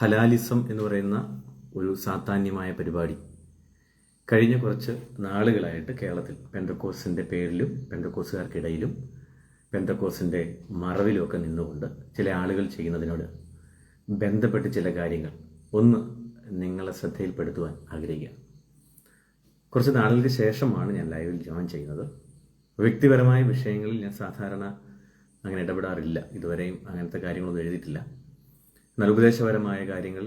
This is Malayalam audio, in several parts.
ഹലാലിസം എന്ന് പറയുന്ന ഒരു സാത്താന്യമായ പരിപാടി കഴിഞ്ഞ കുറച്ച് നാളുകളായിട്ട് കേരളത്തിൽ പെന്തക്കോസിൻ്റെ പേരിലും പെന്തക്കോസുകാർക്കിടയിലും പെന്തക്കോസിൻ്റെ മറവിലുമൊക്കെ നിന്നുകൊണ്ട് ചില ആളുകൾ ചെയ്യുന്നതിനോട് ബന്ധപ്പെട്ട് ചില കാര്യങ്ങൾ ഒന്ന് നിങ്ങളെ ശ്രദ്ധയിൽപ്പെടുത്തുവാൻ ആഗ്രഹിക്കുക. കുറച്ച് നാളുകൾക്ക് ശേഷമാണ് ഞാൻ ലൈവിൽ ജോയിൻ ചെയ്യുന്നത്. വ്യക്തിപരമായ വിഷയങ്ങളിൽ ഞാൻ സാധാരണ അങ്ങനെ ഇടപെടാറില്ല. ഇതുവരെയും അങ്ങനത്തെ കാര്യങ്ങളൊന്നും എഴുതിയിട്ടില്ല. എന്നാൽ ഉപദേശപരമായ കാര്യങ്ങൾ,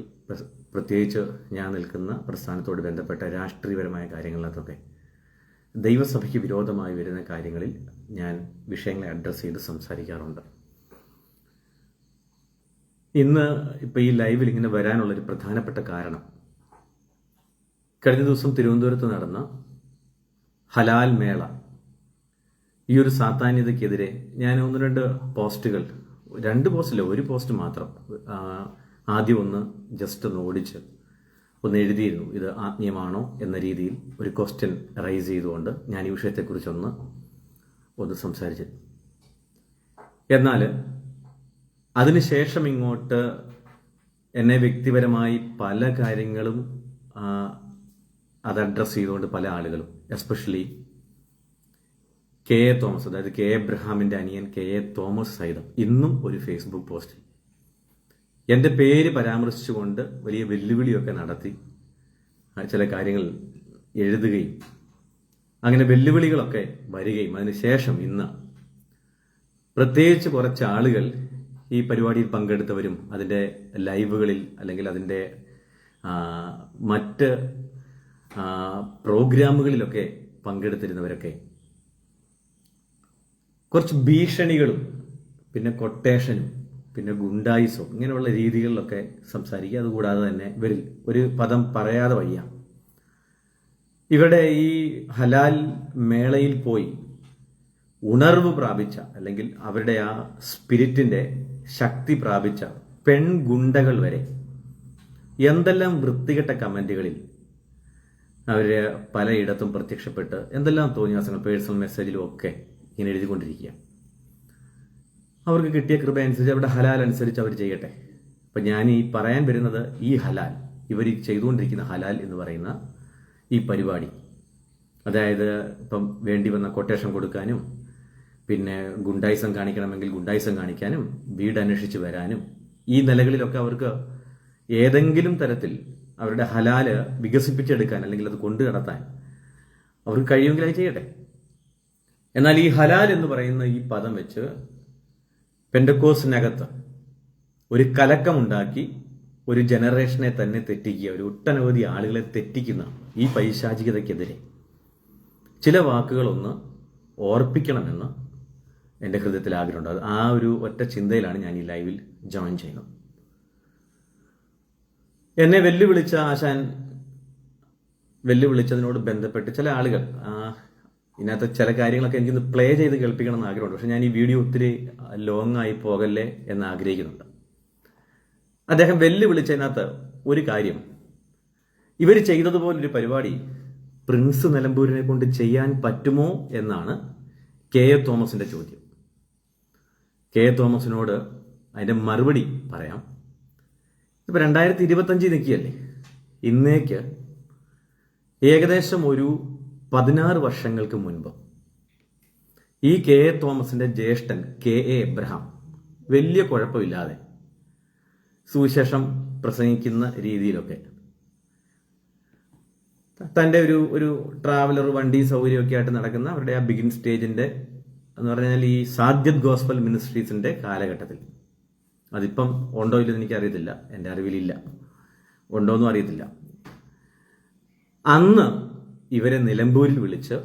പ്രത്യേകിച്ച് ഞാൻ നിൽക്കുന്ന പ്രസ്ഥാനത്തോട് ബന്ധപ്പെട്ട രാഷ്ട്രീയപരമായ കാര്യങ്ങളിലൊക്കെ ദൈവസഭയ്ക്ക് വിരോധമായി വരുന്ന കാര്യങ്ങളിൽ ഞാൻ വിഷയങ്ങളെ അഡ്രസ്സ് ചെയ്ത് സംസാരിക്കാറുണ്ട്. ഇന്ന് ഇപ്പോൾ ഈ ലൈവിൽ ഇങ്ങനെ വരാനുള്ളൊരു പ്രധാനപ്പെട്ട കാരണം, കഴിഞ്ഞ ദിവസം തിരുവനന്തപുരത്ത് നടന്ന ഹലാൽ മേള, ഈ ഒരു സാത്താന്യതയ്ക്കെതിരെ ഞാൻ രണ്ട് പോസ്റ്റില്ല, ഒരു പോസ്റ്റ് മാത്രം ആദ്യം ഒന്ന് ജസ്റ്റ് ഒന്ന് ഓടിച്ച് ഒന്ന് എഴുതിയിരുന്നു. ഇത് ആത്മീയമാണോ എന്ന രീതിയിൽ ഒരു ക്വസ്റ്റ്യൻ റൈസ് ചെയ്തുകൊണ്ട് ഞാൻ ഈ വിഷയത്തെക്കുറിച്ചൊന്ന് സംസാരിച്ചു. എന്നാൽ അതിനുശേഷം ഇങ്ങോട്ട് എന്നെ വ്യക്തിപരമായി പല കാര്യങ്ങളും അത് അഡ്രസ്സ് ചെയ്തുകൊണ്ട് പല ആളുകളും, എസ്പെഷ്യലി കെ എ തോമസ്, അതായത് കെ എബ്രഹാമിന്റെ അനിയൻ കെ എ തോമസ് സഹിതം ഇന്നും ഒരു ഫേസ്ബുക്ക് പോസ്റ്റിൽ എൻ്റെ പേര് പരാമർശിച്ചുകൊണ്ട് വലിയ വെല്ലുവിളിയൊക്കെ നടത്തി ചില കാര്യങ്ങൾ എഴുതുകയും അങ്ങനെ വെല്ലുവിളികളൊക്കെ വരികയും അതിനുശേഷം ഇന്ന് പ്രത്യേകിച്ച് കുറച്ച് ആളുകൾ ഈ പരിപാടിയിൽ പങ്കെടുത്തവരും അതിൻ്റെ ലൈവുകളിൽ അല്ലെങ്കിൽ അതിൻ്റെ മറ്റ് പ്രോഗ്രാമുകളിലൊക്കെ പങ്കെടുത്തിരുന്നവരൊക്കെ കുറച്ച് ഭീഷണികളും പിന്നെ കൊട്ടേഷനും പിന്നെ ഗുണ്ടായിസവും ഇങ്ങനെയുള്ള രീതികളിലൊക്കെ സംസാരിക്കുക. അതുകൂടാതെ തന്നെ ഇവരിൽ ഒരു പദം പറയാതെ വയ്യ, ഇവരുടെ ഈ ഹലാൽ മേളയിൽ പോയി ഉണർവ് പ്രാപിച്ച അല്ലെങ്കിൽ അവരുടെ ആ സ്പിരിറ്റിന്റെ ശക്തി പ്രാപിച്ച പെൺഗുണ്ടകൾ വരെ എന്തെല്ലാം വൃത്തികെട്ട കമന്റുകളിൽ അവര് പലയിടത്തും പ്രത്യക്ഷപ്പെട്ട് എന്തെല്ലാം തോന്നിയാസങ്ങൾ പേഴ്സണൽ മെസ്സേജിലും ഒക്കെ ഇങ്ങനെ എഴുതിക്കൊണ്ടിരിക്കുക. അവർക്ക് കിട്ടിയ കൃപ അനുസരിച്ച് അവരുടെ ഹലാൽ അനുസരിച്ച് അവർ ചെയ്യട്ടെ. അപ്പം ഞാൻ ഈ പറയാൻ വരുന്നത് ഈ ഹലാൽ, ഇവർ ചെയ്തുകൊണ്ടിരിക്കുന്ന ഹലാൽ എന്ന് പറയുന്ന ഈ പരിപാടി, അതായത് ഇപ്പം വേണ്ടി വന്ന കൊട്ടേഷൻ കൊടുക്കാനും പിന്നെ ഗുണ്ടായിസം കാണിക്കണമെങ്കിൽ ഗുണ്ടായിസം കാണിക്കാനും വീട് അന്വേഷിച്ച് വരാനും ഈ നിലകളിലൊക്കെ അവർക്ക് ഏതെങ്കിലും തരത്തിൽ അവരുടെ ഹലാല് വികസിപ്പിച്ചെടുക്കാൻ അല്ലെങ്കിൽ അത് കൊണ്ടു നടത്താൻ അവർക്ക് കഴിയുമെങ്കിൽ അത് ചെയ്യട്ടെ. എന്നാൽ ഈ ഹലാൽ എന്ന് പറയുന്ന ഈ പദം വെച്ച് പെന്തക്കോസിനകത്ത് ഒരു കലക്കമുണ്ടാക്കി ഒരു ജനറേഷനെ തന്നെ തെറ്റിക്കുക, ഒരു ഒട്ടനവധി ആളുകളെ തെറ്റിക്കുന്ന ഈ പൈശാചികതയ്ക്കെതിരെ ചില വാക്കുകളൊന്ന് ഓർപ്പിക്കണമെന്ന് എൻ്റെ ഹൃദയത്തിൽ ആഗ്രഹമുണ്ട്. അത് ആ ഒരു ഒറ്റ ചിന്തയിലാണ് ഞാൻ ഈ ലൈവിൽ ജോയിൻ ചെയ്യുന്നത്. എന്നെ വെല്ലുവിളിച്ചതിനോട് ബന്ധപ്പെട്ട് ചില ആളുകൾ ഇതിനകത്ത് ചില കാര്യങ്ങളൊക്കെ എനിക്കൊന്ന് പ്ലേ ചെയ്ത് കേൾപ്പിക്കണം എന്ന് ആഗ്രഹമുണ്ട്. പക്ഷെ ഞാൻ ഈ വീഡിയോ ഒത്തിരി ലോങ് ആയി പോകല്ലേ എന്ന് ആഗ്രഹിക്കുന്നുണ്ട്. അദ്ദേഹം വെല്ലുവിളിച്ചതിനകത്ത് ഒരു കാര്യം, ഇവർ ചെയ്തതുപോലൊരു പരിപാടി പ്രിൻസ് നിലമ്പൂരിനെ കൊണ്ട് ചെയ്യാൻ പറ്റുമോ എന്നാണ് കെ എ തോമസിന്റെ ചോദ്യം. കെ എ തോമസിനോട് അതിന്റെ മറുപടി പറയാം. ഇപ്പൊ 2025 നിൽക്കുകയല്ലേ, ഇന്നേക്ക് ഏകദേശം ഒരു 16 വർഷങ്ങൾക്ക് മുൻപ് ഈ കെ എ തോമസിന്റെ ജ്യേഷ്ഠൻ കെ എ എബ്രഹാം വലിയ കുഴപ്പമില്ലാതെ സുവിശേഷം പ്രസംഗിക്കുന്ന രീതിയിലൊക്കെ തൻ്റെ ഒരു ട്രാവലർ വണ്ടി സൗകര്യമൊക്കെ ആയിട്ട് നടക്കുന്ന അവരുടെ ആ ബിഗിൻ സ്റ്റേജിന്റെ എന്ന് പറഞ്ഞാൽ ഈ സാധ്യത് ഗോസ്പൽ മിനിസ്ട്രീസിന്റെ കാലഘട്ടത്തിൽ, അതിപ്പം ഉണ്ടോ ഇല്ലെന്ന് എനിക്കറിയത്തില്ല, എൻ്റെ അറിവിലില്ല, ഉണ്ടോയെന്നും അറിയത്തില്ല. അന്ന് ഇവരെ നിലമ്പൂരിൽ വിളിച്ച്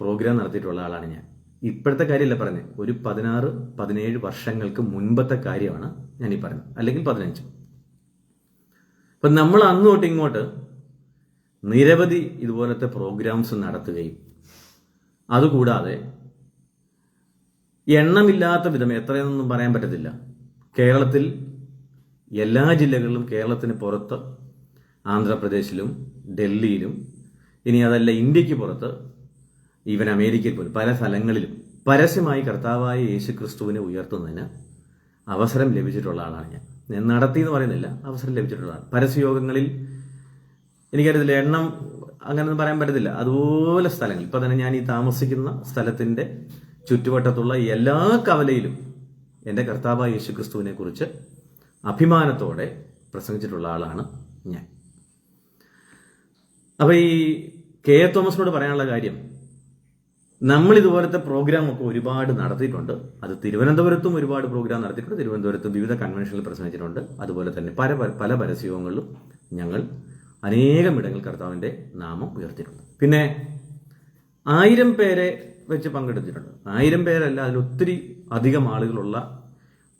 പ്രോഗ്രാം നടത്തിയിട്ടുള്ള ആളാണ് ഞാൻ. ഇപ്പോഴത്തെ കാര്യമല്ല പറഞ്ഞത്, ഒരു 16-17 വർഷങ്ങൾക്ക് മുൻപത്തെ കാര്യമാണ് ഞാൻ ഈ പറയുന്നത്, അല്ലെങ്കിൽ 15. അപ്പൊ നമ്മൾ അന്ന് തൊട്ട് ഇങ്ങോട്ട് നിരവധി ഇതുപോലത്തെ പ്രോഗ്രാംസ് നടത്തുകയും അതുകൂടാതെ എണ്ണമില്ലാത്ത വിധം, എത്രയെന്നൊന്നും പറയാൻ പറ്റത്തില്ല, കേരളത്തിൽ എല്ലാ ജില്ലകളിലും, കേരളത്തിന് പുറത്ത് ആന്ധ്രാപ്രദേശിലും ഡൽഹിയിലും, ഇനി അതല്ല ഇന്ത്യക്ക് പുറത്ത്, ഈവൻ അമേരിക്കയിൽ പോലും പല സ്ഥലങ്ങളിലും പരസ്യമായി കർത്താവായ യേശു ക്രിസ്തുവിനെ ഉയർത്തുന്നതിന് അവസരം ലഭിച്ചിട്ടുള്ള ആളാണ് ഞാൻ. ഞാൻ നടത്തി എന്ന് പറയുന്നില്ല, അവസരം ലഭിച്ചിട്ടുള്ളതാണ്. പരസ്യയോഗങ്ങളിൽ എനിക്കറിയത്തില്ല, എണ്ണം അങ്ങനെയൊന്നും പറയാൻ പറ്റത്തില്ല. അതുപോലെ സ്ഥലങ്ങൾ ഇപ്പം തന്നെ ഞാൻ ഈ താമസിക്കുന്ന സ്ഥലത്തിൻ്റെ ചുറ്റുവട്ടത്തുള്ള എല്ലാ കവലയിലും എൻ്റെ കർത്താവായ യേശുക്രിസ്തുവിനെ കുറിച്ച് അഭിമാനത്തോടെ പ്രസംഗിച്ചിട്ടുള്ള ആളാണ് ഞാൻ. അപ്പോൾ ഈ കെ എ തോമസിനോട് പറയാനുള്ള കാര്യം, നമ്മൾ ഇതുപോലത്തെ പ്രോഗ്രാമൊക്കെ ഒരുപാട് നടത്തിയിട്ടുണ്ട്. അത് തിരുവനന്തപുരത്തും ഒരുപാട് പ്രോഗ്രാം നടത്തിയിട്ടുണ്ട്. തിരുവനന്തപുരത്ത് വിവിധ കൺവെൻഷനിൽ പ്രസംഗിച്ചിട്ടുണ്ട്. അതുപോലെ തന്നെ പല പരസ്യങ്ങളിലും ഞങ്ങൾ അനേകം ഇടങ്ങളിൽ കർത്താവിൻ്റെ നാമം ഉയർത്തിയിട്ടുണ്ട്. പിന്നെ 1000 പേരെ വെച്ച് പങ്കെടുത്തിട്ടുണ്ട്. 1000 പേരല്ല, അതിലൊത്തിരി അധികം ആളുകളുള്ള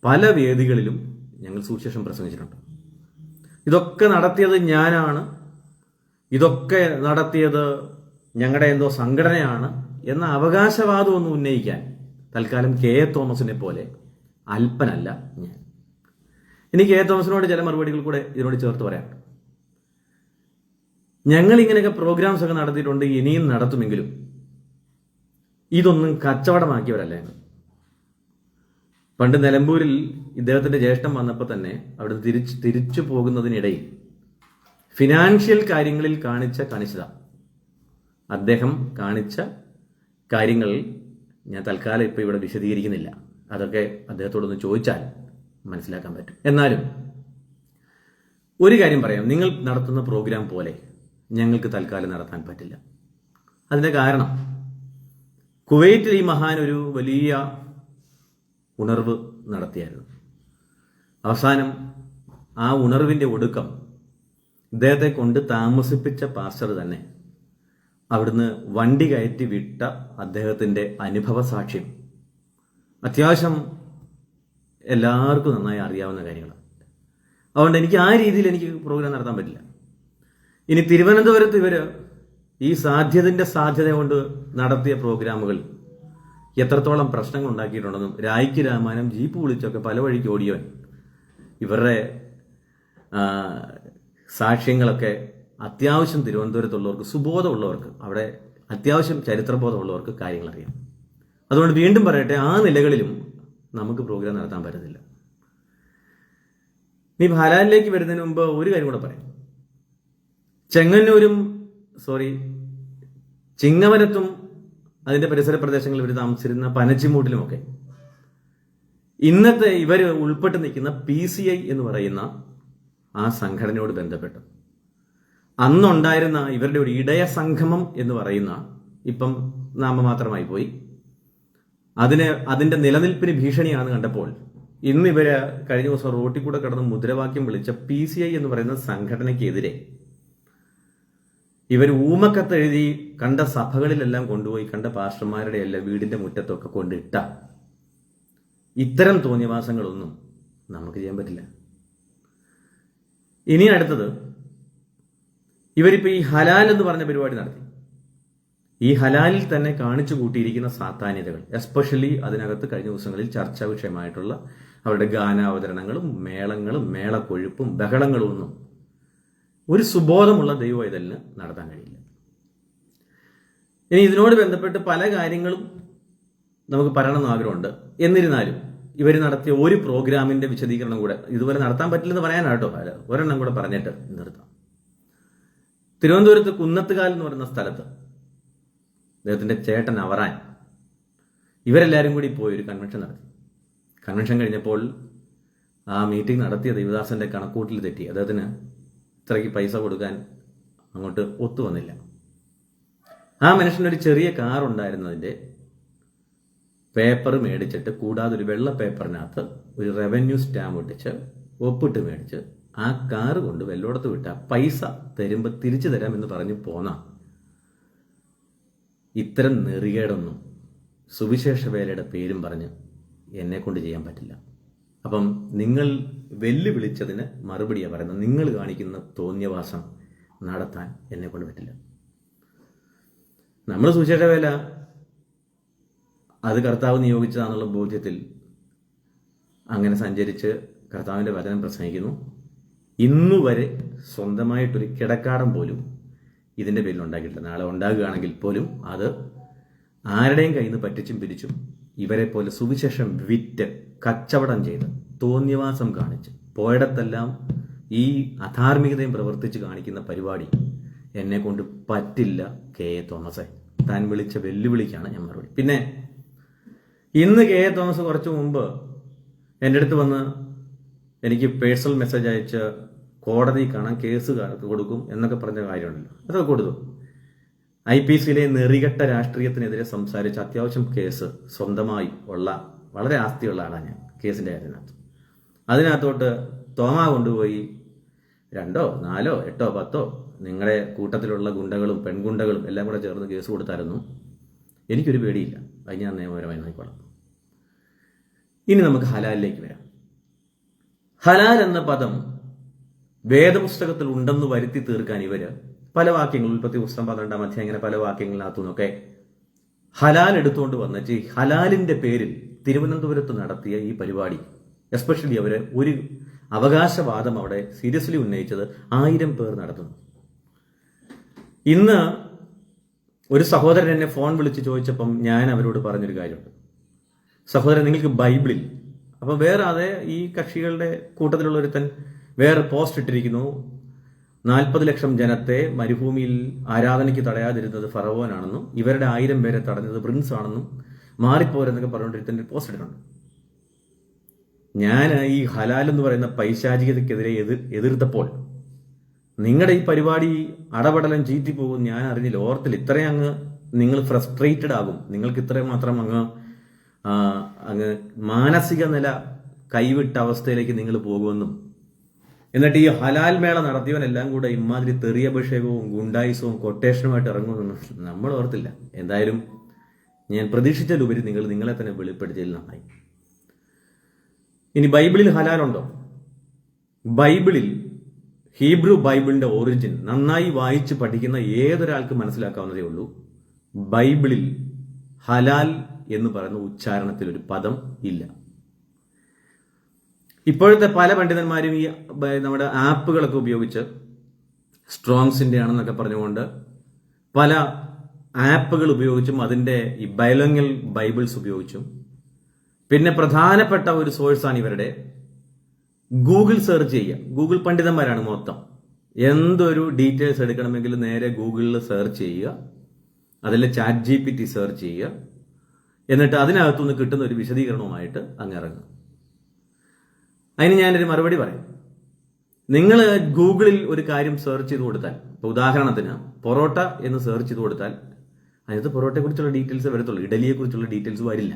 പല വേദികളിലും ഞങ്ങൾ സുവിശേഷം പ്രസംഗിച്ചിട്ടുണ്ട്. ഇതൊക്കെ നടത്തിയത് ഞാനാണ്, ഇതൊക്കെ നടത്തിയത് ഞങ്ങളുടെ എന്തോ സംഘടനയാണ് എന്ന അവകാശവാദമൊന്നും ഉന്നയിക്കാൻ തൽക്കാലം കെ എ തോമസിനെ പോലെ അല്പനല്ല ഞാൻ. ഇനി കെ എ തോമസിനോട് ചില മറുപടികൾ കൂടെ ഇതിനോട് ചേർത്ത് പറയാം. ഞങ്ങൾ ഇങ്ങനെയൊക്കെ പ്രോഗ്രാംസ് ഒക്കെ നടത്തിയിട്ടുണ്ട്, ഇനിയും നടത്തുമെങ്കിലും ഇതൊന്നും കച്ചവടമാക്കിയവരല്ല ഞങ്ങൾ. പണ്ട് നിലമ്പൂരിൽ ഇദ്ദേഹത്തിന്റെ ജ്യേഷ്ഠൻ വന്നപ്പോൾ തന്നെ അവിടെ തിരിച്ചു പോകുന്നതിനിടയിൽ ഫിനാൻഷ്യൽ കാര്യങ്ങളിൽ കാണിച്ച കണിശത, അദ്ദേഹം കാണിച്ച കാര്യങ്ങൾ ഞാൻ തൽക്കാലം ഇപ്പോൾ ഇവിടെ വിശദീകരിക്കുന്നില്ല. അതൊക്കെ അദ്ദേഹത്തോടൊന്ന് ചോദിച്ചാൽ മനസ്സിലാക്കാൻ പറ്റും. എന്നാലും ഒരു കാര്യം പറയാം, നിങ്ങൾ നടത്തുന്ന പ്രോഗ്രാം പോലെ ഞങ്ങൾക്ക് തൽക്കാലം നടത്താൻ പറ്റില്ല. അതിൻ്റെ കാരണം, കുവൈറ്റിൽ ഈ മഹാൻ ഒരു വലിയ ഉണർവ് നടത്തിയായിരുന്നു. അവസാനം ആ ഉണർവിൻ്റെ ഒടുക്കം ഇദ്ദേഹത്തെ കൊണ്ട് താമസിപ്പിച്ച പാസ്റ്റർ തന്നെ അവിടുന്ന് വണ്ടി കയറ്റി വിട്ട അദ്ദേഹത്തിൻ്റെ അനുഭവ സാക്ഷ്യം അത്യാവശ്യം എല്ലാവർക്കും നന്നായി അറിയാവുന്ന കാര്യങ്ങളാണ്. അതുകൊണ്ട് എനിക്ക് ആ രീതിയിൽ എനിക്ക് പ്രോഗ്രാം നടത്താൻ പറ്റില്ല. ഇനി തിരുവനന്തപുരത്ത് ഇവർ ഈ സാധ്യത കൊണ്ട് നടത്തിയ പ്രോഗ്രാമുകൾ എത്രത്തോളം പ്രശ്നങ്ങൾ ഉണ്ടാക്കിയിട്ടുണ്ടെന്നും, രായ്ക്ക് രാമാനം ജീപ്പ് വിളിച്ചൊക്കെ പല വഴിക്ക് ഓടിയവൻ, ഇവരുടെ സാക്ഷ്യങ്ങളൊക്കെ അത്യാവശ്യം തിരുവനന്തപുരത്തുള്ളവർക്ക്, സുബോധമുള്ളവർക്ക്, അവിടെ അത്യാവശ്യം ചരിത്രബോധമുള്ളവർക്ക് കാര്യങ്ങൾ അറിയാം. അതുകൊണ്ട് വീണ്ടും പറയട്ടെ, ആ നിലകളിലും നമുക്ക് പ്രോഗ്രാം നടത്താൻ പറ്റത്തില്ല. നീ ഹലാലിലേക്ക് വരുന്നതിന് മുമ്പ് ഒരു കാര്യം കൂടെ പറയാം. ചിങ്ങവനത്തും അതിന്റെ പരിസര പ്രദേശങ്ങളിൽ ഇവർ താമസിച്ചിരുന്ന പനച്ചിമൂട്ടിലുമൊക്കെ ഇന്നത്തെ ഇവർ ഉൾപ്പെട്ട് നിൽക്കുന്ന PCI എന്ന് പറയുന്ന ആ സംഘടനയോട് ബന്ധപ്പെട്ട് അന്നുണ്ടായിരുന്ന ഇവരുടെ ഒരു ഇടയ സംഗമം എന്ന് പറയുന്ന, ഇപ്പം നാമമാത്രമായി പോയി, അതിന്റെ നിലനിൽപ്പിന് ഭീഷണിയാണെന്ന് കണ്ടപ്പോൾ ഇന്ന് ഇവര് കഴിഞ്ഞ ദിവസം റോട്ടിൽ കൂടെ കിടന്ന് മുദ്രാവാക്യം വിളിച്ച PCI എന്ന് പറയുന്ന സംഘടനയ്ക്കെതിരെ ഇവർ ഊമക്കത്ത് എഴുതി കണ്ട സഭകളിലെല്ലാം കൊണ്ടുപോയി, കണ്ട പാസ്റ്റർമാരുടെ എല്ലാം വീടിന്റെ മുറ്റത്തൊക്കെ കൊണ്ടിട്ട ഇത്തരം തോന്നിയവാസങ്ങളൊന്നും നമുക്ക് ചെയ്യാൻ പറ്റില്ല. ഇനി അടുത്തത്, ഇവരിപ്പോൾ ഈ ഹലാൽ എന്ന് പറഞ്ഞ പരിപാടി നടത്തി. ഈ ഹലാലിൽ തന്നെ കാണിച്ചു കൂട്ടിയിരിക്കുന്ന സാത്താന്യതകൾ, എസ്പെഷ്യലി അതിനകത്ത് കഴിഞ്ഞ ദിവസങ്ങളിൽ ചർച്ചാ വിഷയമായിട്ടുള്ള അവരുടെ ഗാനാവതരണങ്ങളും മേളങ്ങളും മേളക്കൊഴുപ്പും ബഹളങ്ങളും ഒന്നും ഒരു സുബോധമുള്ള ദൈവവൈതലിന് നടത്താൻ കഴിയില്ല. ഇനി ഇതിനോട് ബന്ധപ്പെട്ട് പല കാര്യങ്ങളും നമുക്ക് പറയണമെന്ന് ആഗ്രഹമുണ്ട്. എന്നിരുന്നാലും ഇവർ നടത്തിയ ഒരു പ്രോഗ്രാമിന്റെ വിശദീകരണം കൂടെ ഇതുവരെ നടത്താൻ പറ്റില്ലെന്ന് പറയാനാട്ടോ, ഒരെണ്ണം കൂടെ പറഞ്ഞിട്ട് നിർത്താം. തിരുവനന്തപുരത്ത് കുന്നത്തുകാൽ എന്ന് പറയുന്ന സ്ഥലത്ത് അദ്ദേഹത്തിന്റെ ചേട്ടൻ അവറാൻ, ഇവരെല്ലാവരും കൂടി പോയി ഒരു കൺവെൻഷൻ നടത്തി. കൺവെൻഷൻ കഴിഞ്ഞപ്പോൾ ആ മീറ്റിംഗ് നടത്തിയ ദേവദാസന്റെ കണക്കൂട്ടിൽ തെറ്റി. അദ്ദേഹത്തിന് ഇത്രയ്ക്ക് പൈസ കൊടുക്കാൻ അങ്ങോട്ട് ഒത്തു വന്നില്ല. ആ മനുഷ്യനൊരു ചെറിയ കാർ ഉണ്ടായിരുന്നതിന്റെ പേപ്പർ മേടിച്ചിട്ട്, കൂടാതെ ഒരു വെള്ള പേപ്പറിനകത്ത് ഒരു റവന്യൂ സ്റ്റാമ്പ് ഒട്ടിച്ച് ഒപ്പിട്ട് മേടിച്ച് ആ കാർ കൊണ്ട് വെല്ലോടത്ത് വിട്ട പൈസ തരുമ്പോൾ തിരിച്ചു തരാമെന്ന് പറഞ്ഞ് പോന്ന ഇത്തരം നെറികേടൊന്നും സുവിശേഷ വേലയുടെ പേരും പറഞ്ഞ് എന്നെ കൊണ്ട് ചെയ്യാൻ പറ്റില്ല. അപ്പം നിങ്ങൾ വെല്ലുവിളിച്ചതിന് മറുപടിയാണ് പറയുന്നത്. നിങ്ങൾ കാണിക്കുന്ന തോന്നിയവാസം നടത്താൻ എന്നെ കൊണ്ട് പറ്റില്ല. നമ്മൾ സുവിശേഷ വേല അത് കർത്താവ് നിയോഗിച്ചതാണെന്നുള്ള ബോധ്യത്തിൽ അങ്ങനെ സഞ്ചരിച്ച് കർത്താവിൻ്റെ വചനം പ്രസംഗിക്കുന്നു. ഇന്നുവരെ സ്വന്തമായിട്ടൊരു കിടക്കാടം പോലും ഇതിൻ്റെ പേരിൽ ഉണ്ടാക്കിയിട്ടില്ല. നാളെ ഉണ്ടാകുകയാണെങ്കിൽ പോലും അത് ആരുടെയും കയ്യിൽ നിന്ന് പറ്റിച്ചും പിരിച്ചും ഇവരെ പോലെ സുവിശേഷം വിറ്റ് കച്ചവടം ചെയ്ത് തോന്നിയവാസം കാണിച്ച് പോയിടത്തെല്ലാം ഈ അധാർമികതയും പ്രവർത്തിച്ച് കാണിക്കുന്ന പരിപാടി എന്നെ കൊണ്ട് പറ്റില്ല കെ എ തോമസെ. താൻ വിളിച്ച വെല്ലുവിളിക്കാണ് ഞാൻ മറുപടി. പിന്നെ ഇന്ന് കെ എ തോമസ് കുറച്ചു മുമ്പ് എൻ്റെ അടുത്ത് വന്ന് എനിക്ക് പേഴ്സണൽ മെസ്സേജ് അയച്ച് കോടതി കാണാൻ കേസ് കൊടുക്കും എന്നൊക്കെ പറഞ്ഞ കാര്യമുണ്ടല്ലോ, അതൊക്കെ കൊടുത്തു. IPCയിലെ നെറികെട്ട രാഷ്ട്രീയത്തിനെതിരെ സംസാരിച്ച അത്യാവശ്യം കേസ് സ്വന്തമായി ഉള്ള വളരെ ആസ്തിയുള്ള ആളാണ് ഞാൻ. കേസിൻ്റെ അതിനകത്തോട്ട് തോമ കൊണ്ടുപോയി 2, 4, 8, 10 നിങ്ങളുടെ കൂട്ടത്തിലുള്ള ഗുണ്ടകളും പെൺഗുണ്ടകളും എല്ലാം കൂടെ ചേർന്ന് കേസ് കൊടുത്തായിരുന്നു. എനിക്കൊരു പേടിയില്ല, അത് ഞാൻ നിയമപരമായി നോക്കിക്കോളാം. ഇനി നമുക്ക് ഹലാലിലേക്ക് വരാം. ഹലാൽ എന്ന പദം വേദപുസ്തകത്തിൽ ഉണ്ടെന്ന് വരുത്തി തീർക്കാൻ ഇവര് പല വാക്യങ്ങൾ, ഉൽപ്പത്തി പുസ്തകം 12-ാം അധ്യായം, ഇങ്ങനെ പല വാക്യങ്ങളിനകത്തു നിന്നൊക്കെ ഹലാൽ എടുത്തുകൊണ്ട് വന്നിട്ട് ഈ ഹലാലിന്റെ പേരിൽ തിരുവനന്തപുരത്ത് നടത്തിയ ഈ പരിപാടി, എസ്പെഷ്യലി അവര് ഒരു അവകാശവാദം അവിടെ സീരിയസ്ലി ഉന്നയിച്ചത് 1000 പേർ നടത്തുന്നു. ഇന്ന് ഒരു സഹോദരൻ എന്നെ ഫോൺ വിളിച്ച് ചോദിച്ചപ്പം ഞാൻ അവരോട് പറഞ്ഞൊരു കാര്യമുണ്ട്. സഹോദരൻ, നിങ്ങൾക്ക് ബൈബിളിൽ, അപ്പൊ വേറെ അതെ ഈ കക്ഷികളുടെ കൂട്ടത്തിലുള്ള ഒരുത്തൻ വേറെ പോസ്റ്റ് ഇട്ടിരിക്കുന്നു, 40 ലക്ഷം ജനത്തെ മരുഭൂമിയിൽ ആരാധനയ്ക്ക് തടയാതിരുന്നത് ഫറവോനാണെന്നും ഇവരുടെ 1000 പേരെ തടഞ്ഞത് പ്രിൻസ് ആണെന്നും മാറിപ്പോരെന്നൊക്കെ പറഞ്ഞുകൊണ്ടിരുന്ന പോസ്റ്റ് ഇട്ടിട്ടുണ്ട്. ഞാൻ ഈ ഹലാൽ എന്ന് പറയുന്ന പൈശാചികതയ്ക്കെതിരെ എതിർത്തപ്പോൾ നിങ്ങളുടെ ഈ പരിപാടി അടപടലം ചീറ്റിപ്പോകും ഞാൻ അറിഞ്ഞില്ല, ഓർത്തില്ല. ഇത്രയും അങ്ങ് നിങ്ങൾ ഫ്രസ്ട്രേറ്റഡ് ആകും, നിങ്ങൾക്ക് ഇത്രയും മാത്രം അങ്ങ് മാനസിക നില കൈവിട്ട അവസ്ഥയിലേക്ക് നിങ്ങൾ പോകുമെന്നും, എന്നിട്ട് ഈ ഹലാൽ മേള നടത്തിയവനെല്ലാം കൂടെ ഇമാതിരി തെറിയഭിഷേകവും ഗുണ്ടായിസവും കൊട്ടേഷനുമായിട്ട് ഇറങ്ങുമെന്നും നമ്മൾ ഓർത്തില്ല. എന്തായാലും ഞാൻ പ്രതീക്ഷിച്ചതിലുപരി നിങ്ങളെ തന്നെ വെളിപ്പെടുത്തിയതിൽ നന്നായി. ഇനി ബൈബിളിൽ ഹലാലുണ്ടോ? ബൈബിളിൽ ഹീബ്രു ബൈബിളിന്റെ ഒറിജിൻ നന്നായി വായിച്ച് പഠിക്കുന്ന ഏതൊരാൾക്ക് മനസ്സിലാക്കാവുന്നതേ ഉള്ളൂ. ബൈബിളിൽ ഹലാൽ എന്ന് പറയുന്ന ഉച്ചാരണത്തിൽ ഒരു പദം ഇല്ല. ഇപ്പോഴത്തെ പല പണ്ഡിതന്മാരും ഈ നമ്മുടെ ആപ്പുകളൊക്കെ ഉപയോഗിച്ച് സ്ട്രോങ്സിന്റെ ആണെന്നൊക്കെ പറഞ്ഞുകൊണ്ട് പല ആപ്പുകൾ ഉപയോഗിച്ചും അതിന്റെ ഈ ബൈലിംഗ്വൽ ബൈബിൾസ് ഉപയോഗിച്ചും, പിന്നെ പ്രധാനപ്പെട്ട ഒരു സോഴ്സാണ് ഇവരുടെ ഗൂഗിൾ സെർച്ച് ചെയ്യുക. ഗൂഗിൾ പണ്ഡിതന്മാരാണ് മൊത്തം. എന്തൊരു ഡീറ്റെയിൽസ് എടുക്കണമെങ്കിൽ നേരെ ഗൂഗിളിൽ സെർച്ച് ചെയ്യുക, അതിൽ ChatGPT സെർച്ച് ചെയ്യുക, എന്നിട്ട് അതിനകത്തുനിന്ന് കിട്ടുന്ന ഒരു വിശദീകരണവുമായിട്ട് അങ്ങിറങ്ങുക. അതിന് ഞാനൊരു മറുപടി പറയാം. നിങ്ങൾ ഗൂഗിളിൽ ഒരു കാര്യം സെർച്ച് ചെയ്ത് കൊടുത്താൽ, ഇപ്പൊ ഉദാഹരണത്തിന് പൊറോട്ട എന്ന് സെർച്ച് ചെയ്ത് കൊടുത്താൽ അതിനകത്ത് പൊറോട്ടയെ കുറിച്ചുള്ള ഡീറ്റെയിൽസ് വരത്തുള്ളൂ, ഇഡലിയെ കുറിച്ചുള്ള ഡീറ്റെയിൽസ് വരില്ല.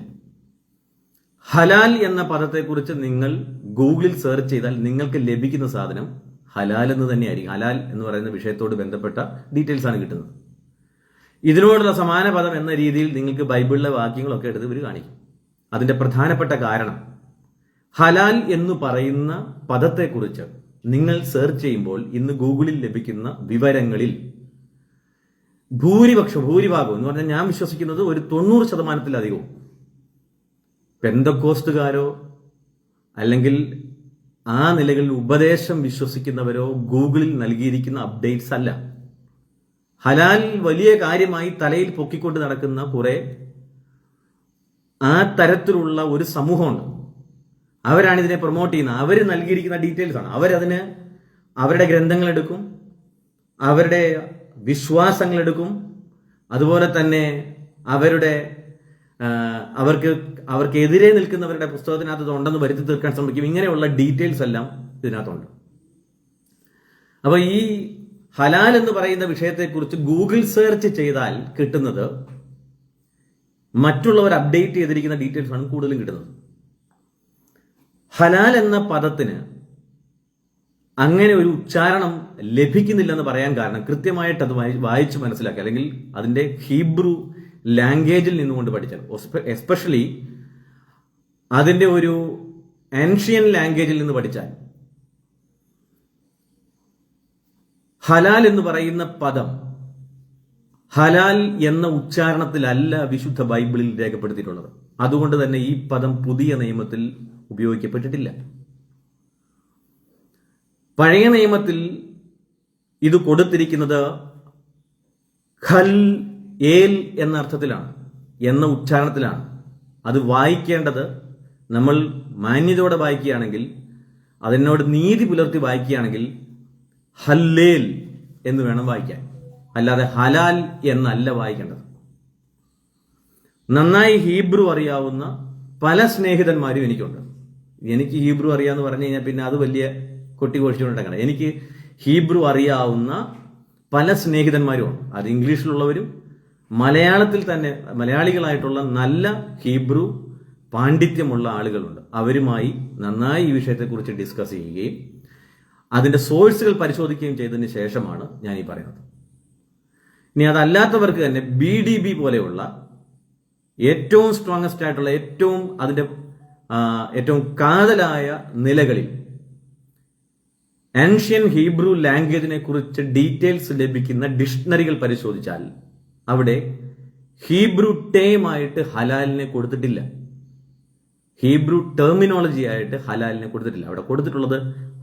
ഹലാൽ എന്ന പദത്തെക്കുറിച്ച് നിങ്ങൾ ഗൂഗിളിൽ സെർച്ച് ചെയ്താൽ നിങ്ങൾക്ക് ലഭിക്കുന്ന സാധനം ഹലാൽ എന്ന് തന്നെയായിരിക്കും. ഹലാൽ എന്ന് പറയുന്ന വിഷയത്തോട് ബന്ധപ്പെട്ട ഡീറ്റെയിൽസ് ആണ് കിട്ടുന്നത്. ഇതിനോടുള്ള സമാന പദം എന്ന രീതിയിൽ നിങ്ങൾക്ക് ബൈബിളിലെ വാക്യങ്ങളൊക്കെ എടുത്ത് ഇവർ കാണിക്കും. അതിന്റെ പ്രധാനപ്പെട്ട കാരണം ഹലാൽ എന്ന് പറയുന്ന പദത്തെക്കുറിച്ച് നിങ്ങൾ സെർച്ച് ചെയ്യുമ്പോൾ ഇന്ന് ഗൂഗിളിൽ ലഭിക്കുന്ന വിവരങ്ങളിൽ ഭൂരിഭാഗം എന്ന് പറഞ്ഞാൽ ഞാൻ വിശ്വസിക്കുന്നത് ഒരു 90%-ലധികവും പെന്തക്കോസ്തുകാരോ അല്ലെങ്കിൽ ആ നിലകളിൽ ഉപദേശം വിശ്വസിക്കുന്നവരോ ഗൂഗിളിൽ നൽകിയിരിക്കുന്ന അപ്ഡേറ്റ്സ് അല്ല. ഹലാൽ വലിയ കാര്യമായി തലയിൽ പൊക്കിക്കൊണ്ട് നടക്കുന്ന കുറെ ആ തരത്തിലുള്ള ഒരു സമൂഹമുണ്ട്. അവരാണ് ഇതിനെ പ്രൊമോട്ട് ചെയ്യുന്നത്. അവർ നൽകിയിരിക്കുന്ന ഡീറ്റെയിൽസ് ആണ്. അവരതിന് അവരുടെ ഗ്രന്ഥങ്ങൾ എടുക്കും, അവരുടെ വിശ്വാസങ്ങൾ എടുക്കും, അതുപോലെ തന്നെ അവർക്കെതിരെ നിൽക്കുന്നവരുടെ പുസ്തകത്തിനകത്ത് ഉണ്ടെന്ന് വരുത്തി തീർക്കാൻ ശ്രമിക്കും. ഇങ്ങനെയുള്ള ഡീറ്റെയിൽസ് എല്ലാം ഇതിനകത്തുണ്ട്. അപ്പൊ ഈ ഹലാൽ എന്ന് പറയുന്ന വിഷയത്തെക്കുറിച്ച് ഗൂഗിൾ സെർച്ച് ചെയ്താൽ കിട്ടുന്നത് മറ്റുള്ളവർ അപ്ഡേറ്റ് ചെയ്തിരിക്കുന്ന ഡീറ്റെയിൽസ് ആണ് കൂടുതലും കിട്ടുന്നത്. ഹലാൽ എന്ന പദത്തിന് അങ്ങനെ ഒരു ഉച്ചാരണം ലഭിക്കുന്നില്ലെന്ന് പറയാൻ കാരണം കൃത്യമായിട്ട് അത് വായിച്ച് മനസ്സിലാക്കി, അല്ലെങ്കിൽ അതിന്റെ ഹീബ്രു ലാംഗ്വേജിൽ നിന്നുകൊണ്ട് പഠിച്ചാൽ, എസ്പെഷ്യലി അതിന്റെ ഒരു ഏൻഷ്യൻ ലാംഗ്വേജിൽ നിന്ന് പഠിച്ചാൽ ഹലാൽ എന്ന് പറയുന്ന പദം ഹലാൽ എന്ന ഉച്ചാരണത്തിലല്ല വിശുദ്ധ ബൈബിളിൽ രേഖപ്പെടുത്തിയിട്ടുള്ളത്. അതുകൊണ്ട് തന്നെ ഈ പദം പുതിയ നിയമത്തിൽ ഉപയോഗിക്കപ്പെട്ടിട്ടില്ല. പഴയ നിയമത്തിൽ ഇത് കൊടുത്തിരിക്കുന്നത് ഖൽ ഏൽ എന്ന അർത്ഥത്തിലാണ്, എന്ന ഉച്ചാരണത്തിലാണ്. അത് വായിക്കേണ്ടത് നമ്മൾ മാന്യതയോടെ വായിക്കുകയാണെങ്കിൽ അതിനോട് നീതി പുലർത്തി വായിക്കുകയാണെങ്കിൽ ഹല്ലേൽ എന്ന് വേണം വായിക്കാൻ, അല്ലാതെ ഹലാൽ എന്നല്ല വായിക്കേണ്ടത്. നന്നായി ഹീബ്രു അറിയാവുന്ന പല സ്നേഹിതന്മാരും എനിക്കുണ്ട്. എനിക്ക് ഹീബ്രു അറിയാന്ന് പറഞ്ഞു കഴിഞ്ഞാൽ പിന്നെ അത് വലിയ കൊട്ടിഘോഷിച്ചുകൊണ്ടിരിക്കണം. എനിക്ക് ഹീബ്രു അറിയാവുന്ന പല സ്നേഹിതന്മാരുമാണ്. അത് ഇംഗ്ലീഷിലുള്ളവരും മലയാളത്തിൽ തന്നെ മലയാളികളായിട്ടുള്ള നല്ല ഹീബ്രു പാണ്ഡിത്യമുള്ള ആളുകളുണ്ട്. അവരുമായി നന്നായി ഈ വിഷയത്തെക്കുറിച്ച് ഡിസ്കസ് ചെയ്യുകയും അതിന്റെ സോഴ്സുകൾ പരിശോധിക്കുകയും ചെയ്തതിന് ശേഷമാണ് ഞാൻ ഈ പറയുന്നത്. ഇനി അതല്ലാത്തവർക്ക് തന്നെ BDB പോലെയുള്ള ഏറ്റവും സ്ട്രോങ്ങസ്റ്റ് ആയിട്ടുള്ള ഏറ്റവും കാതലായ നിലകളിൽ ആൻഷ്യൻ ഹീബ്രു ലാംഗ്വേജിനെ കുറിച്ച് ഡീറ്റെയിൽസ് ലഭിക്കുന്ന ഡിക്ഷണറികൾ പരിശോധിച്ചാൽ അവിടെ ഹീബ്രു ടേമായിട്ട് ഹലാലിനെ കൊടുത്തിട്ടില്ല, ഹീബ്രു ടെർമിനോളജി ആയിട്ട് ഹലാലിനെ കൊടുത്തിട്ടില്ല. അവിടെ കൊടുത്തിട്ടുള്ളത്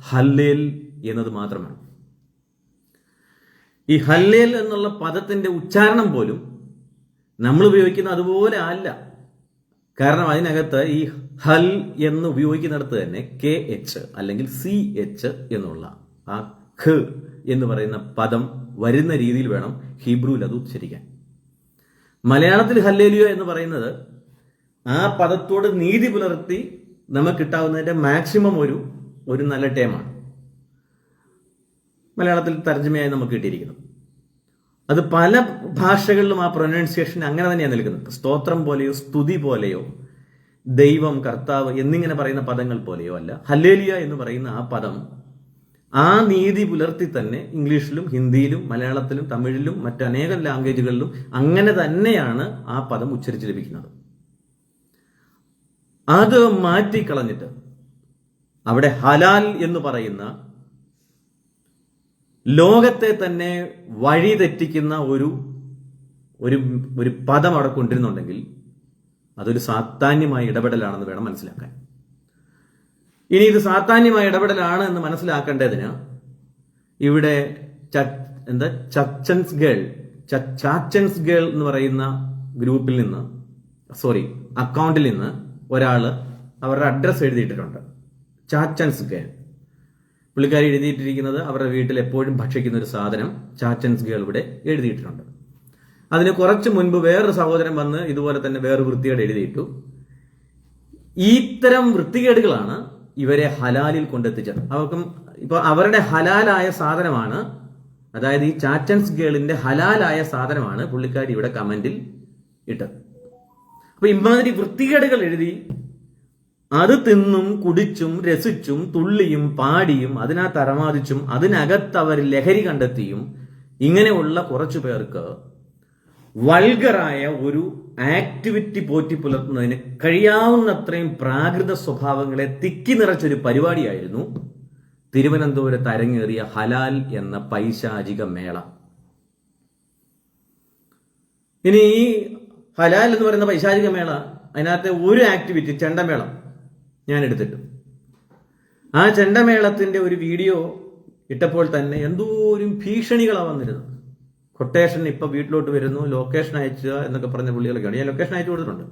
ഹല്ലേൽ എന്നത് മാത്രമാണ്. ഈ ഹല്ലേൽ എന്നുള്ള പദത്തിന്റെ ഉച്ചാരണം പോലും നമ്മൾ ഉപയോഗിക്കുന്ന അതുപോലെ അല്ല. കാരണം അതിനകത്ത് ഈ ഹൽ എന്ന് ഉപയോഗിക്കുന്നിടത്ത് തന്നെ KH അല്ലെങ്കിൽ CH എന്നുള്ള ആ ഖ് എന്ന് പറയുന്ന പദം വരുന്ന രീതിയിൽ വേണം ഹീബ്രുവിൽ അത് ഉച്ചരിക്കാൻ. മലയാളത്തിൽ ഹല്ലേലിയോ എന്ന് പറയുന്നത് ആ പദത്തോട് നീതി പുലർത്തി നമുക്ക് കിട്ടാവുന്നതിന്റെ മാക്സിമം ഒരു നല്ല ടേമാണ് മലയാളത്തിൽ തർജ്ജമയായി നമുക്ക് കിട്ടിയിരിക്കുന്നത്. അത് പല ഭാഷകളിലും ആ പ്രൊനൗൺസിയേഷൻ അങ്ങനെ തന്നെയാണ് നിൽക്കുന്നത്. സ്തോത്രം പോലെയോ സ്തുതി പോലെയോ ദൈവം, കർത്താവ് എന്നിങ്ങനെ പറയുന്ന പദങ്ങൾ പോലെയോ അല്ല. ഹല്ലേലിയ എന്ന് പറയുന്ന ആ പദം ആ നീതി പുലർത്തി തന്നെ ഇംഗ്ലീഷിലും ഹിന്ദിയിലും മലയാളത്തിലും തമിഴിലും മറ്റനേകം ലാംഗ്വേജുകളിലും അങ്ങനെ തന്നെയാണ് ആ പദം ഉച്ചരിച്ച് ലഭിക്കുന്നത്. അത് മാറ്റിക്കളഞ്ഞിട്ട് അവിടെ ഹലാൽ എന്ന് പറയുന്ന ലോകത്തെ തന്നെ വഴി തെറ്റിക്കുന്ന ഒരു പദം അവിടെ കൊണ്ടിരുന്നുണ്ടെങ്കിൽ അതൊരു സാത്താന്യമായ ഇടപെടലാണെന്ന് വേണം മനസ്സിലാക്കാൻ. ഇനി ഇത് സാത്താന്യമായ ഇടപെടലാണ് എന്ന് മനസ്സിലാക്കേണ്ടതിന് ഇവിടെ ചാച്ചൻസ് ഗേൾ എന്ന് പറയുന്ന ഗ്രൂപ്പിൽ നിന്ന് അക്കൗണ്ടിൽ നിന്ന് ഒരാള് അവരുടെ അഡ്രസ് എഴുതിയിട്ടിട്ടുണ്ട്. ചാച്ചൻസ് ഗേൾ പുള്ളിക്കാരി എഴുതിയിട്ടിരിക്കുന്നത് അവരുടെ വീട്ടിൽ എപ്പോഴും ഭക്ഷിക്കുന്ന ഒരു സാധനം ചാച്ചൻസ് ഗേൾ ഇവിടെ എഴുതിയിട്ടുണ്ട്. അതിന് കുറച്ച് മുൻപ് വേറൊരു സഹോദരൻ വന്ന് ഇതുപോലെ തന്നെ വേറെ വൃത്തികേട് എഴുതിയിട്ടു. ഇത്തരം വൃത്തികേടുകളാണ് ഇവരെ ഹലാലിൽ കൊണ്ടെത്തിച്ചത്. അവരുടെ ഹലാലായ സാധനമാണ്, അതായത് ഈ ചാച്ചൻസ് ഗേളിന്റെ ഹലാലായ സാധനമാണ് പുള്ളിക്കാരി ഇവിടെ കമന്റിൽ ഇട്ടത്. അപ്പൊ ഇമാതിരി വൃത്തികേടുകൾ എഴുതി അത് തിന്നും കുടിച്ചും രസിച്ചും തുള്ളിയും പാടിയും അതിനകത്ത് അരമാദിച്ചും അതിനകത്ത് അവർ ലഹരി കണ്ടെത്തിയും ഇങ്ങനെയുള്ള കുറച്ചു പേർക്ക് വൾഗറായ ഒരു ആക്ടിവിറ്റി പോറ്റി പുലർത്തുന്നതിന് കഴിയാവുന്നത്രയും പ്രാകൃത സ്വഭാവങ്ങളെ തിക്കി നിറച്ചൊരു പരിപാടിയായിരുന്നു തിരുവനന്തപുരത്ത് അരങ്ങേറിയ ഹലാൽ എന്ന പൈശാചിക മേള. ഇനി ഈ ഹലാൽ എന്ന് പറയുന്ന പൈശാചിക മേള, അതിനകത്തെ ഒരു ആക്ടിവിറ്റി ചെണ്ടമേളം ഞാൻ എടുത്തിട്ടു. ആ ചെണ്ടമേളത്തിന്റെ ഒരു വീഡിയോ ഇട്ടപ്പോൾ തന്നെ എന്തോരും ഭീഷണികളാണ് വന്നിരുന്നത്. കൊട്ടേഷൻ ഇപ്പൊ വീട്ടിലോട്ട് വരുന്നു, ലൊക്കേഷൻ അയച്ചുക എന്നൊക്കെ പറഞ്ഞ പുള്ളികളൊക്കെയാണ്. ഞാൻ ലൊക്കേഷൻ അയച്ചു കൊടുത്തിട്ടുണ്ട്.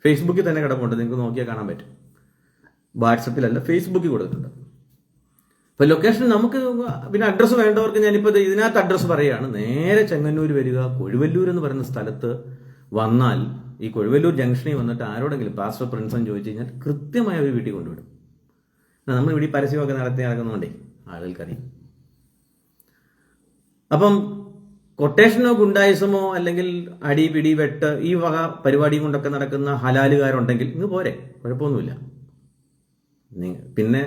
ഫേസ്ബുക്കിൽ തന്നെ കിടപ്പുണ്ട്, നിങ്ങൾക്ക് നോക്കിയാൽ കാണാൻ പറ്റും. വാട്സപ്പിലല്ല, ഫേസ്ബുക്കിൽ കൊടുത്തിട്ടുണ്ട്. അപ്പൊ ലൊക്കേഷൻ നമുക്ക് പിന്നെ അഡ്രസ്സ് വേണ്ടവർക്ക് ഞാനിപ്പോ ഇതിനകത്ത് അഡ്രസ്സ് പറയുകയാണ്. നേരെ ചെങ്ങന്നൂർ വരിക, കൊഴുവല്ലൂർ എന്ന് പറയുന്ന സ്ഥലത്ത് വന്നാൽ ഈ കൊഴുവല്ലൂർ ജംഗ്ഷനിൽ വന്നിട്ട് ആരോടെങ്കിലും പാസ്റ്റർ പ്രിൻസ് എന്ന് ചോദിച്ചു കഴിഞ്ഞാൽ കൃത്യമായി അവർ വീട്ടിൽ കൊണ്ടുവിടും. നമ്മൾ ഇവിടെ പരസ്യമൊക്കെ നടക്കുന്നുണ്ടേ ആളുകൾക്കറിയാം. അപ്പം കൊട്ടേഷനോ ഗുണ്ടായിസമോ അല്ലെങ്കിൽ അടി പിടി വെട്ട് ഈ വക പരിപാടിയും കൊണ്ടൊക്കെ നടക്കുന്ന ഹലാലുകാരുണ്ടെങ്കിൽ ഇങ്ങ് പോരെ, കുഴപ്പമൊന്നുമില്ല. പിന്നെ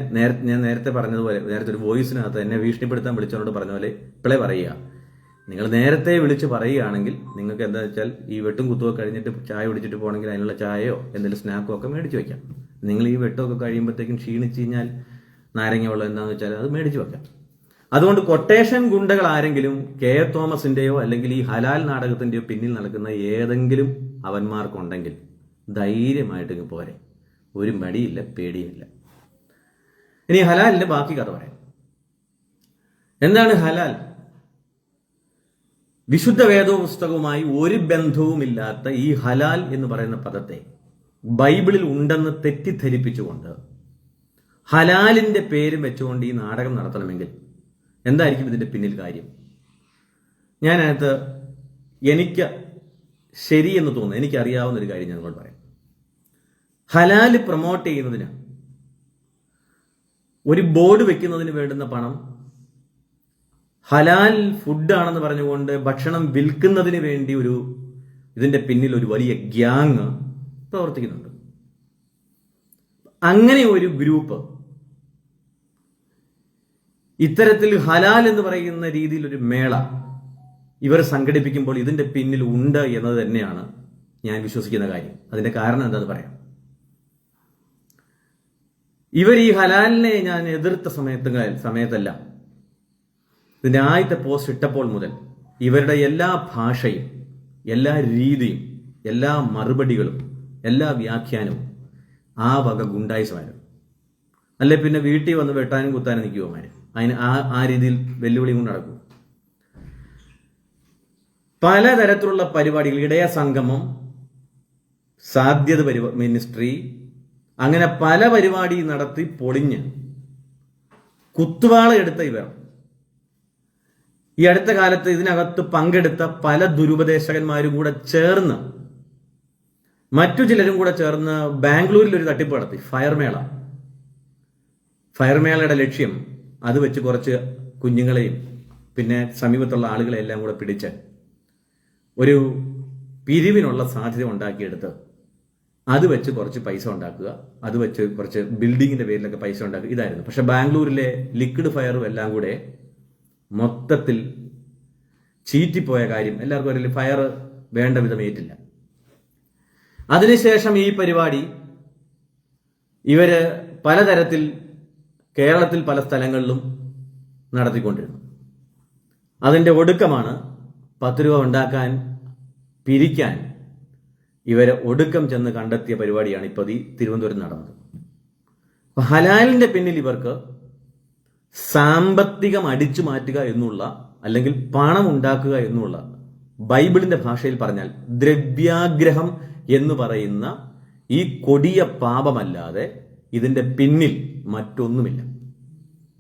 ഞാൻ നേരത്തെ പറഞ്ഞതുപോലെ, നേരത്തെ ഒരു വോയിസിനകത്ത് എന്നെ ഭീഷണിപ്പെടുത്താൻ വിളിച്ചവരോട് പറഞ്ഞ പോലെ ഇപ്പോഴേ പറയുക, നിങ്ങൾ നേരത്തെ വിളിച്ച് പറയുകയാണെങ്കിൽ നിങ്ങൾക്ക് എന്താ വെച്ചാൽ ഈ വെട്ടും കുത്തുമൊക്കെ കഴിഞ്ഞിട്ട് ചായ കുടിച്ചിട്ട് പോകണമെങ്കിൽ അതിനുള്ള ചായയോ എന്തെങ്കിലും സ്നാക്കോ ഒക്കെ മേടിച്ച് വെക്കാം. നിങ്ങൾ ഈ വെട്ടമൊക്കെ കഴിയുമ്പോഴത്തേക്കും ക്ഷീണിച്ച് കഴിഞ്ഞാൽ നാരങ്ങ വെള്ളം എന്താണെന്ന് വെച്ചാൽ അത് മേടിച്ച് വെക്കാം. അതുകൊണ്ട് കൊട്ടേഷൻ ഗുണ്ടകൾ ആരെങ്കിലും കെ തോമസിന്റെയോ അല്ലെങ്കിൽ ഈ ഹലാൽ നാടകത്തിന്റെയോ പിന്നിൽ നടക്കുന്ന ഏതെങ്കിലും അവന്മാർക്കുണ്ടെങ്കിൽ ധൈര്യമായിട്ട് പോരെ, ഒരു മടിയില്ല, പേടിയില്ല. ഇനി ഹലാലിന്റെ ബാക്കി കഥ പറയാം. എന്താണ് ഹലാൽ? വിശുദ്ധ വേദപുസ്തകവുമായി ഒരു ബന്ധവുമില്ലാത്ത ഈ ഹലാൽ എന്ന് പറയുന്ന പദത്തെ ബൈബിളിൽ ഉണ്ടെന്ന് തെറ്റിദ്ധരിപ്പിച്ചുകൊണ്ട് ഹലാലിന്റെ പേരും വെച്ചുകൊണ്ട് ഈ നാടകം നടത്തണമെങ്കിൽ എന്തായിരിക്കും ഇതിന്റെ പിന്നിൽ കാര്യം? ഞാനതിനകത്ത് എനിക്ക് ശരിയെന്ന് തോന്നുന്നു, എനിക്കറിയാവുന്ന ഒരു കാര്യം ഞങ്ങൾ പറയാം. ഹലാല് പ്രൊമോട്ട് ചെയ്യുന്നതിന് ഒരു ബോർഡ് വെക്കുന്നതിന് വേണ്ടുന്ന പണം, ഹലാൽ ഫുഡാണെന്ന് പറഞ്ഞുകൊണ്ട് ഭക്ഷണം വിൽക്കുന്നതിന് വേണ്ടി ഇതിന്റെ പിന്നിൽ ഒരു വലിയ ഗ്യാങ് പ്രവർത്തിക്കുന്നുണ്ട്. അങ്ങനെ ഒരു ഗ്രൂപ്പ് ഇത്തരത്തിൽ ഹലാൽ എന്ന് പറയുന്ന രീതിയിൽ ഒരു മേള ഇവർ സംഘടിപ്പിക്കുമ്പോൾ ഇതിന്റെ പിന്നിൽ ഉണ്ട് എന്നത് തന്നെയാണ് ഞാൻ വിശ്വസിക്കുന്ന കാര്യം. അതിന്റെ കാരണം എന്താണെന്ന് പറയാം. ഇവർ ഈ ഹലാലിനെ ഞാൻ എതിർത്ത സമയത്തല്ല, ഇതിന്റെ ആദ്യത്തെ പോസ്റ്റ് ഇട്ടപ്പോൾ മുതൽ ഇവരുടെ എല്ലാ ഭാഷയും, എല്ലാ രീതിയും, എല്ലാ മറുപടികളും, എല്ലാ വ്യാഖ്യാനവും ആ വക ഗുണ്ടായിസമാരും. അല്ലെ പിന്നെ വീട്ടിൽ വന്ന് വെട്ടാനും കുത്താനും നിൽക്കുവമാര്. അതിന് ആ രീതിയിൽ വെല്ലുവിളി കൊണ്ട് നടക്കും. പലതരത്തിലുള്ള പരിപാടികൾ, ഇടയ സംഗമം, സാധ്യത മിനിസ്ട്രി, അങ്ങനെ പല പരിപാടി നടത്തി പൊളിഞ്ഞ് കുത്തുവാള എടുത്ത ഇവർ ഈ അടുത്ത കാലത്ത് ഇതിനകത്ത് പങ്കെടുത്ത പല ദുരുപദേശകന്മാരും കൂടെ ചേർന്ന്, മറ്റു ചിലരും കൂടെ ചേർന്ന് ബാംഗ്ലൂരിൽ ഒരു തട്ടിപ്പ് നടത്തി. ഫയർമേളയുടെ ലക്ഷ്യം അത് വെച്ച് കുറച്ച് കുഞ്ഞുങ്ങളെയും പിന്നെ സമീപത്തുള്ള ആളുകളെ എല്ലാം കൂടെ പിടിച്ച് ഒരു പിരിവിനുള്ള സാധ്യത ഉണ്ടാക്കിയെടുത്ത് അത് വെച്ച് കുറച്ച് പൈസ ഉണ്ടാക്കുക, അത് വെച്ച് കുറച്ച് ബിൽഡിങ്ങിന്റെ പേരിലൊക്കെ പൈസ ഉണ്ടാക്കുക, ഇതായിരുന്നു. പക്ഷെ ബാംഗ്ലൂരിലെ ലിക്വിഡ് ഫയറും എല്ലാം കൂടെ മൊത്തത്തിൽ ചീറ്റിപ്പോയ കാര്യം എല്ലാവർക്കും അറിയില്ല. ഫയർ വേണ്ട വിധം ഏറ്റില്ല. അതിനുശേഷം ഈ പരിപാടി ഇവര് പലതരത്തിൽ കേരളത്തിൽ പല സ്ഥലങ്ങളിലും നടത്തിക്കൊണ്ടിരുന്നു. അതിന്റെ ഒടുക്കമാണ് 10 രൂപ ഉണ്ടാക്കാൻ, പിരിക്കാൻ ഇവരെ ഒടുക്കം ചെന്ന് കണ്ടെത്തിയ പരിപാടിയാണ് ഇപ്പോൾ ഈ തിരുവനന്തപുരം നടന്നത്. അപ്പൊ ഹലാലിന്റെ പിന്നിൽ ഇവർക്ക് സാമ്പത്തികം അടിച്ചു മാറ്റുക എന്നുള്ള, അല്ലെങ്കിൽ പണം ഉണ്ടാക്കുക എന്നുള്ള, ബൈബിളിന്റെ ഭാഷയിൽ പറഞ്ഞാൽ ദ്രവ്യാഗ്രഹം എന്ന് പറയുന്ന ഈ കൊടിയ പാപമല്ലാതെ ഇതിന്റെ പിന്നിൽ മറ്റൊന്നുമില്ല.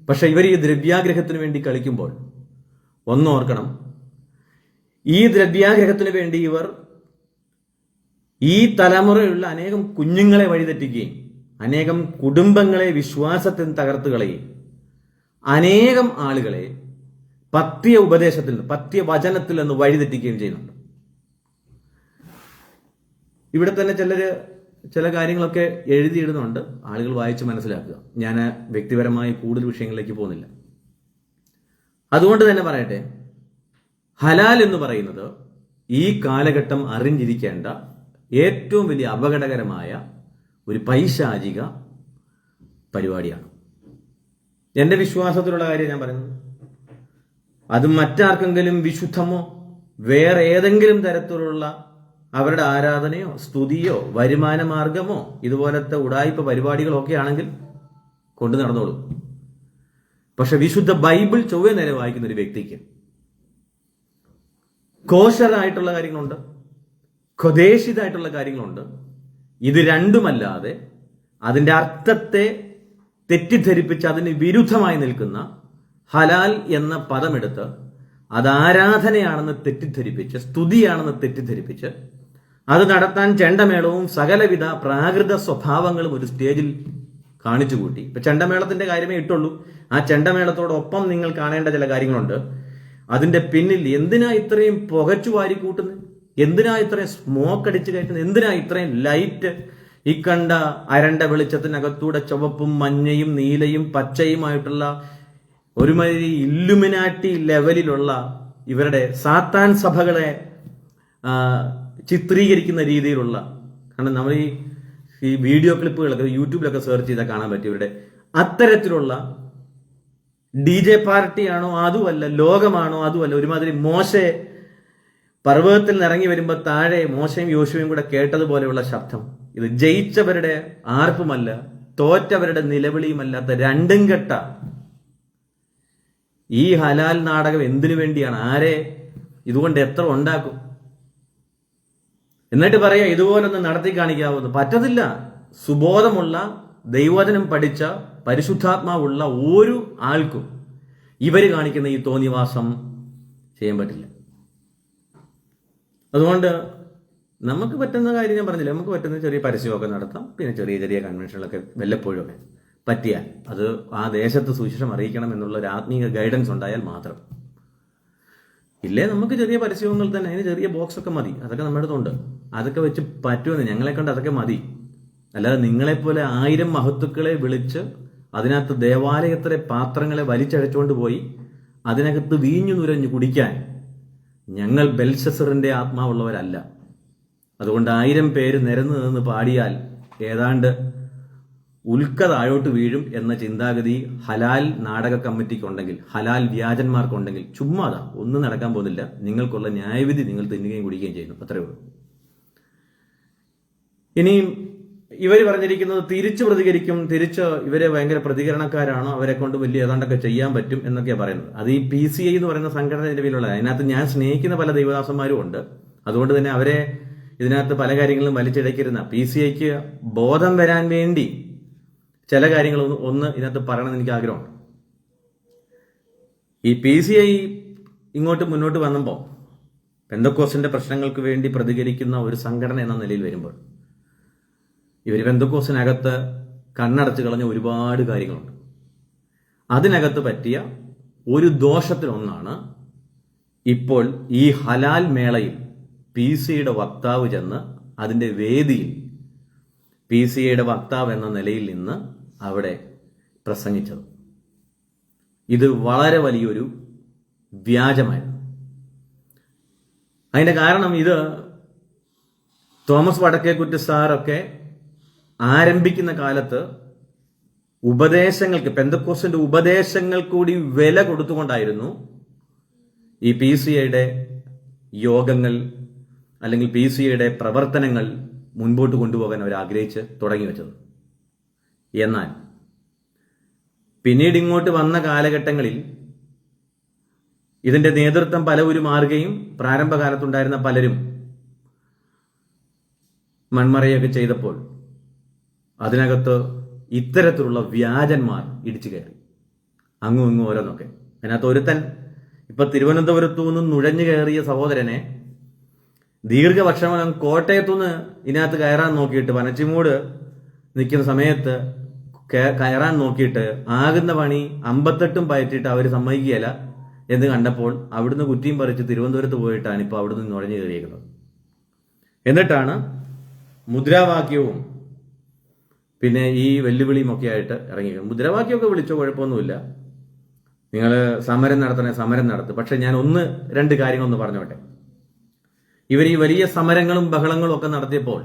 പക്ഷെ ഇവർ ഈ ദ്രവ്യാഗ്രഹത്തിന് വേണ്ടി കളിക്കുമ്പോൾ ഒന്നോർക്കണം, ഈ ദ്രവ്യാഗ്രഹത്തിന് വേണ്ടി ഇവർ ഈ തലമുറയുള്ള അനേകം കുഞ്ഞുങ്ങളെ വഴിതെറ്റിക്കുകയും അനേകം കുടുംബങ്ങളെ വിശ്വാസത്തിൽ തകർത്ത് കളയുകയും അനേകം ആളുകളെ പത്യ ഉപദേശത്തിൽ നിന്ന്, പത്യ വചനത്തിൽ നിന്ന് വഴിതെറ്റിക്കുകയും ചെയ്യുന്നുണ്ട്. ഇവിടെ തന്നെ ചില കാര്യങ്ങളൊക്കെ എഴുതിയിടുന്നുണ്ട്, ആളുകൾ വായിച്ച് മനസ്സിലാക്കുക. ഞാൻ വ്യക്തിപരമായി കൂടുതൽ വിഷയങ്ങളിലേക്ക് പോകുന്നില്ല. അതുകൊണ്ട് തന്നെ പറയട്ടെ, ഹലാൽ എന്ന് പറയുന്നത് ഈ കാലഘട്ടം അറിഞ്ഞിരിക്കേണ്ട ഏറ്റവും വലിയ അപകടകരമായ ഒരു പൈശാചിക പരിപാടിയാണ്. എന്റെ വിശ്വാസത്തിലുള്ള കാര്യം ഞാൻ പറയുന്നത്. അത് മറ്റാർക്കെങ്കിലും വിശുദ്ധമോ വേറെ ഏതെങ്കിലും തരത്തിലുള്ള അവരുടെ ആരാധനയോ സ്തുതിയോ വരുമാന മാർഗമോ ഇതുപോലത്തെ ഉടായിപ്പ പരിപാടികളോ ഒക്കെ ആണെങ്കിൽ കൊണ്ടു നടന്നോളൂ. പക്ഷെ വിശുദ്ധ ബൈബിൾ ചൊവ്വേ നേരെ വായിക്കുന്ന ഒരു വ്യക്തിക്ക് കോശറായിട്ടുള്ള കാര്യങ്ങളുണ്ട്, ഖുദേശിതായിട്ടുള്ള കാര്യങ്ങളുണ്ട്. ഇത് രണ്ടുമല്ലാതെ അതിന്റെ അർത്ഥത്തെ തെറ്റിദ്ധരിപ്പിച്ച് അതിന് വിരുദ്ധമായി നിൽക്കുന്ന ഹലാൽ എന്ന പദമെടുത്ത് അത് ആരാധനയാണെന്ന് തെറ്റിദ്ധരിപ്പിച്ച്, സ്തുതിയാണെന്ന് തെറ്റിദ്ധരിപ്പിച്ച്, അത് നടത്താൻ ചെണ്ടമേളവും സകലവിധ പ്രാകൃത സ്വഭാവങ്ങളും ഒരു സ്റ്റേജിൽ കാണിച്ചു കൂട്ടി. ഇപ്പൊ ചെണ്ടമേളത്തിന്റെ കാര്യമേ ഇട്ടുള്ളൂ. ആ ചെണ്ടമേളത്തോടൊപ്പം നിങ്ങൾ കാണേണ്ട ചില കാര്യങ്ങളുണ്ട്. അതിന്റെ പിന്നിൽ എന്തിനാ ഇത്രയും പുകച്ചു വാരി കൂട്ടുന്നത്, എന്തിനാ ഇത്രയും സ്മോക്ക് അടിച്ചു കയറ്റുന്നത്, എന്തിനാ ഇത്രയും ലൈറ്റ്, ഈ കണ്ട അരണ്ട വെളിച്ചത്തിനകത്തൂടെ ചുവപ്പും മഞ്ഞയും നീലയും പച്ചയുമായിട്ടുള്ള ഒരുമാതിരി ഇല്ലുമിനാറ്റി ലെവലിലുള്ള ഇവരുടെ സാത്താൻ സഭകളെ ചിത്രീകരിക്കുന്ന രീതിയിലുള്ള, കാരണം നമ്മൾ ഈ വീഡിയോ ക്ലിപ്പുകളൊക്കെ യൂട്യൂബിലൊക്കെ സെർച്ച് ചെയ്താൽ കാണാൻ പറ്റും. ഇവരുടെ അത്തരത്തിലുള്ള DJ പാർട്ടിയാണോ അതുമല്ല, ലോകമാണോ അതുമല്ല, ഒരുമാതിരി മോശെ പർവ്വതത്തിൽ നിന്ന് ഇറങ്ങി വരുമ്പോൾ താഴെ മോശയും യോശുവയും കൂടെ കേട്ടതുപോലെയുള്ള ശബ്ദം. ഇത് ജയിച്ചവരുടെ ആർപ്പുമല്ല, തോറ്റവരുടെ നിലവിളിയുമല്ലാത്ത രണ്ടും കെട്ട ഈ ഹലാൽ നാടകം എന്തിനു വേണ്ടിയാണ്? ആരെ ഇതുകൊണ്ട് എത്ര ഉണ്ടാക്കും? എന്നിട്ട് പറയാ ഇതുപോലൊന്നും നടത്തി കാണിക്കാവുന്നത് പറ്റത്തില്ല. സുബോധമുള്ള ദൈവവചനം പഠിച്ച പരിശുദ്ധാത്മാവുള്ള ഒരു ആൾക്കും ഇവർ കാണിക്കുന്ന ഈ തോന്നിവാസം ചെയ്യാൻ പറ്റില്ല. അതുകൊണ്ട് നമുക്ക് പറ്റുന്ന കാര്യം ഞാൻ പറഞ്ഞില്ല, നമുക്ക് പറ്റുന്ന ചെറിയ പരസ്യമൊക്കെ നടത്താം, പിന്നെ ചെറിയ ചെറിയ കൺവെൻഷനുകളൊക്കെ വല്ലപ്പോഴും ഒക്കെ പറ്റിയാൽ, അത് ആ ദേശത്ത് സുവിശേഷം അറിയിക്കണം എന്നുള്ള ഒരു ആത്മീയ ഗൈഡൻസ് ഉണ്ടായാൽ മാത്രം. ഇല്ലേ നമുക്ക് ചെറിയ പരസ്യങ്ങൾ തന്നെ, അതിന് ചെറിയ ബോക്സ് ഒക്കെ മതി, അതൊക്കെ നമ്മുടെ അടുത്തുണ്ട്, അതൊക്കെ വെച്ച് പറ്റുമെന്ന് ഞങ്ങളെ കണ്ട് അതൊക്കെ മതി. അല്ലാതെ നിങ്ങളെപ്പോലെ 1000 മഹത്തുക്കളെ വിളിച്ച് അതിനകത്ത് ദേവാലയത്തിലെ പാത്രങ്ങളെ വലിച്ചഴച്ചുകൊണ്ട് പോയി അതിനകത്ത് വീഞ്ഞു നുരഞ്ഞു കുടിക്കാൻ ഞങ്ങൾ ബെൽഷസറിന്റെ ആത്മാവുള്ളവരല്ല. അതുകൊണ്ട് 1000 പേര് നിരന്ന് നിന്ന് പാടിയാൽ ഏതാണ്ട് ഉൽക്ക താഴോട്ട് വീഴും എന്ന ചിന്താഗതി ഹലാൽ നാടക കമ്മിറ്റിക്കുണ്ടെങ്കിൽ, ഹലാൽ വ്യാജന്മാർക്കുണ്ടെങ്കിൽ ചുമ്മാതാ, ഒന്നും നടക്കാൻ പോകുന്നില്ല. നിങ്ങൾക്കുള്ള ന്യായവിധി നിങ്ങൾ തിന്നുകയും കുടിക്കുകയും ചെയ്യുന്നു, അത്രേ ഉള്ളൂ. ഇനിയും ഇവർ പറഞ്ഞിരിക്കുന്നത് തിരിച്ചു പ്രതികരിക്കും, ഇവരെ ഭയങ്കര പ്രതികരണക്കാരാണോ, അവരെ കൊണ്ട് വലിയ ഏതാണ്ടൊക്കെ ചെയ്യാൻ പറ്റും എന്നൊക്കെയാണ് പറയുന്നത്. അത് ഈ PCI എന്ന് പറയുന്ന സംഘടന നിലവിലുള്ള, അതിനകത്ത് ഞാൻ സ്നേഹിക്കുന്ന പല ദൈവദാസന്മാരും ഉണ്ട്. അതുകൊണ്ട് തന്നെ അവരെ ഇതിനകത്ത് പല കാര്യങ്ങളും വലിച്ചിഴക്കിരുന്ന PCIക്ക് ബോധം വരാൻ വേണ്ടി ചില കാര്യങ്ങൾ ഒന്ന് ഇതിനകത്ത് പറയണമെന്ന് എനിക്ക് ആഗ്രഹമുണ്ട്. ഈ PCI ഇങ്ങോട്ട് മുന്നോട്ട് വന്നപ്പോൾ പെന്തക്കോസ്തിന്റെ പ്രശ്നങ്ങൾക്ക് വേണ്ടി പ്രതികരിക്കുന്ന ഒരു സംഘടന എന്ന നിലയിൽ വരുമ്പോൾ ഇവർ പെന്തക്കോസ്തിനകത്ത് കണ്ണടച്ച് കളഞ്ഞ ഒരുപാട് കാര്യങ്ങളുണ്ട്. അതിനകത്ത് പറ്റിയ ഒരു ദോഷത്തിലൊന്നാണ് ഇപ്പോൾ ഈ ഹലാൽ മേളയിൽ PCIയുടെ വക്താവ് ചെന്ന് അതിന്റെ വേദിയിൽ PCIയുടെ വക്താവ് എന്ന നിലയിൽ നിന്ന് അവിടെ പ്രസംഗിച്ചത്. ഇത് വളരെ വലിയൊരു വ്യാജമായിരുന്നു. അതിന്റെ കാരണം ഇത് തോമസ് വടക്കേക്കുറ്റി സാറൊക്കെ ആരംഭിക്കുന്ന കാലത്ത് ഉപദേശങ്ങൾക്ക്, പെന്തക്കോസ്തിന്റെ ഉപദേശങ്ങൾ കൂടി വില കൊടുത്തുകൊണ്ടായിരുന്നു ഈ PCIയുടെ യോഗങ്ങൾ അല്ലെങ്കിൽ PCIയുടെ പ്രവർത്തനങ്ങൾ മുൻപോട്ട് കൊണ്ടുപോകാൻ അവർ ആഗ്രഹിച്ച് തുടങ്ങി വെച്ചത്. എന്നാൽ പിന്നീട് ഇങ്ങോട്ട് വന്ന കാലഘട്ടങ്ങളിൽ ഇതിന്റെ നേതൃത്വം പലവരും മാറുകയും പ്രാരംഭകാലത്തുണ്ടായിരുന്ന പലരും മൺമറയൊക്കെ ചെയ്തപ്പോൾ അതിനകത്ത് ഇത്തരത്തിലുള്ള വ്യാജന്മാർ ഇടിച്ചു കയറി, അങ്ങും ഇങ്ങും ഓരോന്നൊക്കെ. അതിനകത്ത് ഒരുത്തൻ ഇപ്പൊ തിരുവനന്തപുരത്തു നിന്നും നുഴഞ്ഞു കയറിയ സഹോദരനെ ദീർഘവർഷമകം കോട്ടയത്തുനിന്ന് ഇതിനകത്ത് കയറാൻ നോക്കിയിട്ട്, പനച്ചിമൂട് നിൽക്കുന്ന സമയത്ത് കയറാൻ നോക്കിയിട്ട് ആകുന്ന പണി 58 പയറ്റിയിട്ട് അവർ സമ്മതിക്കുകയില്ല എന്ന് കണ്ടപ്പോൾ അവിടുന്ന് കുറ്റിയും പറിച്ച് തിരുവനന്തപുരത്ത് പോയിട്ടാണ് ഇപ്പൊ അവിടുന്ന് നുഴഞ്ഞു കയറിയിരിക്കുന്നത്. എന്നിട്ടാണ് മുദ്രാവാക്യവും പിന്നെ ഈ വെല്ലുവിളിയും ഒക്കെ ആയിട്ട് ഇറങ്ങിയത്. മുദ്രാവാക്യമൊക്കെ വിളിച്ചോ, കുഴപ്പമൊന്നുമില്ല, നിങ്ങൾ സമരം നടത്തണേ സമരം നടത്തും. പക്ഷെ ഞാൻ 1-2 കാര്യങ്ങളൊന്ന് പറഞ്ഞോട്ടെ. ഇവർ ഈ വലിയ സമരങ്ങളും ബഹളങ്ങളും ഒക്കെ നടത്തിയപ്പോൾ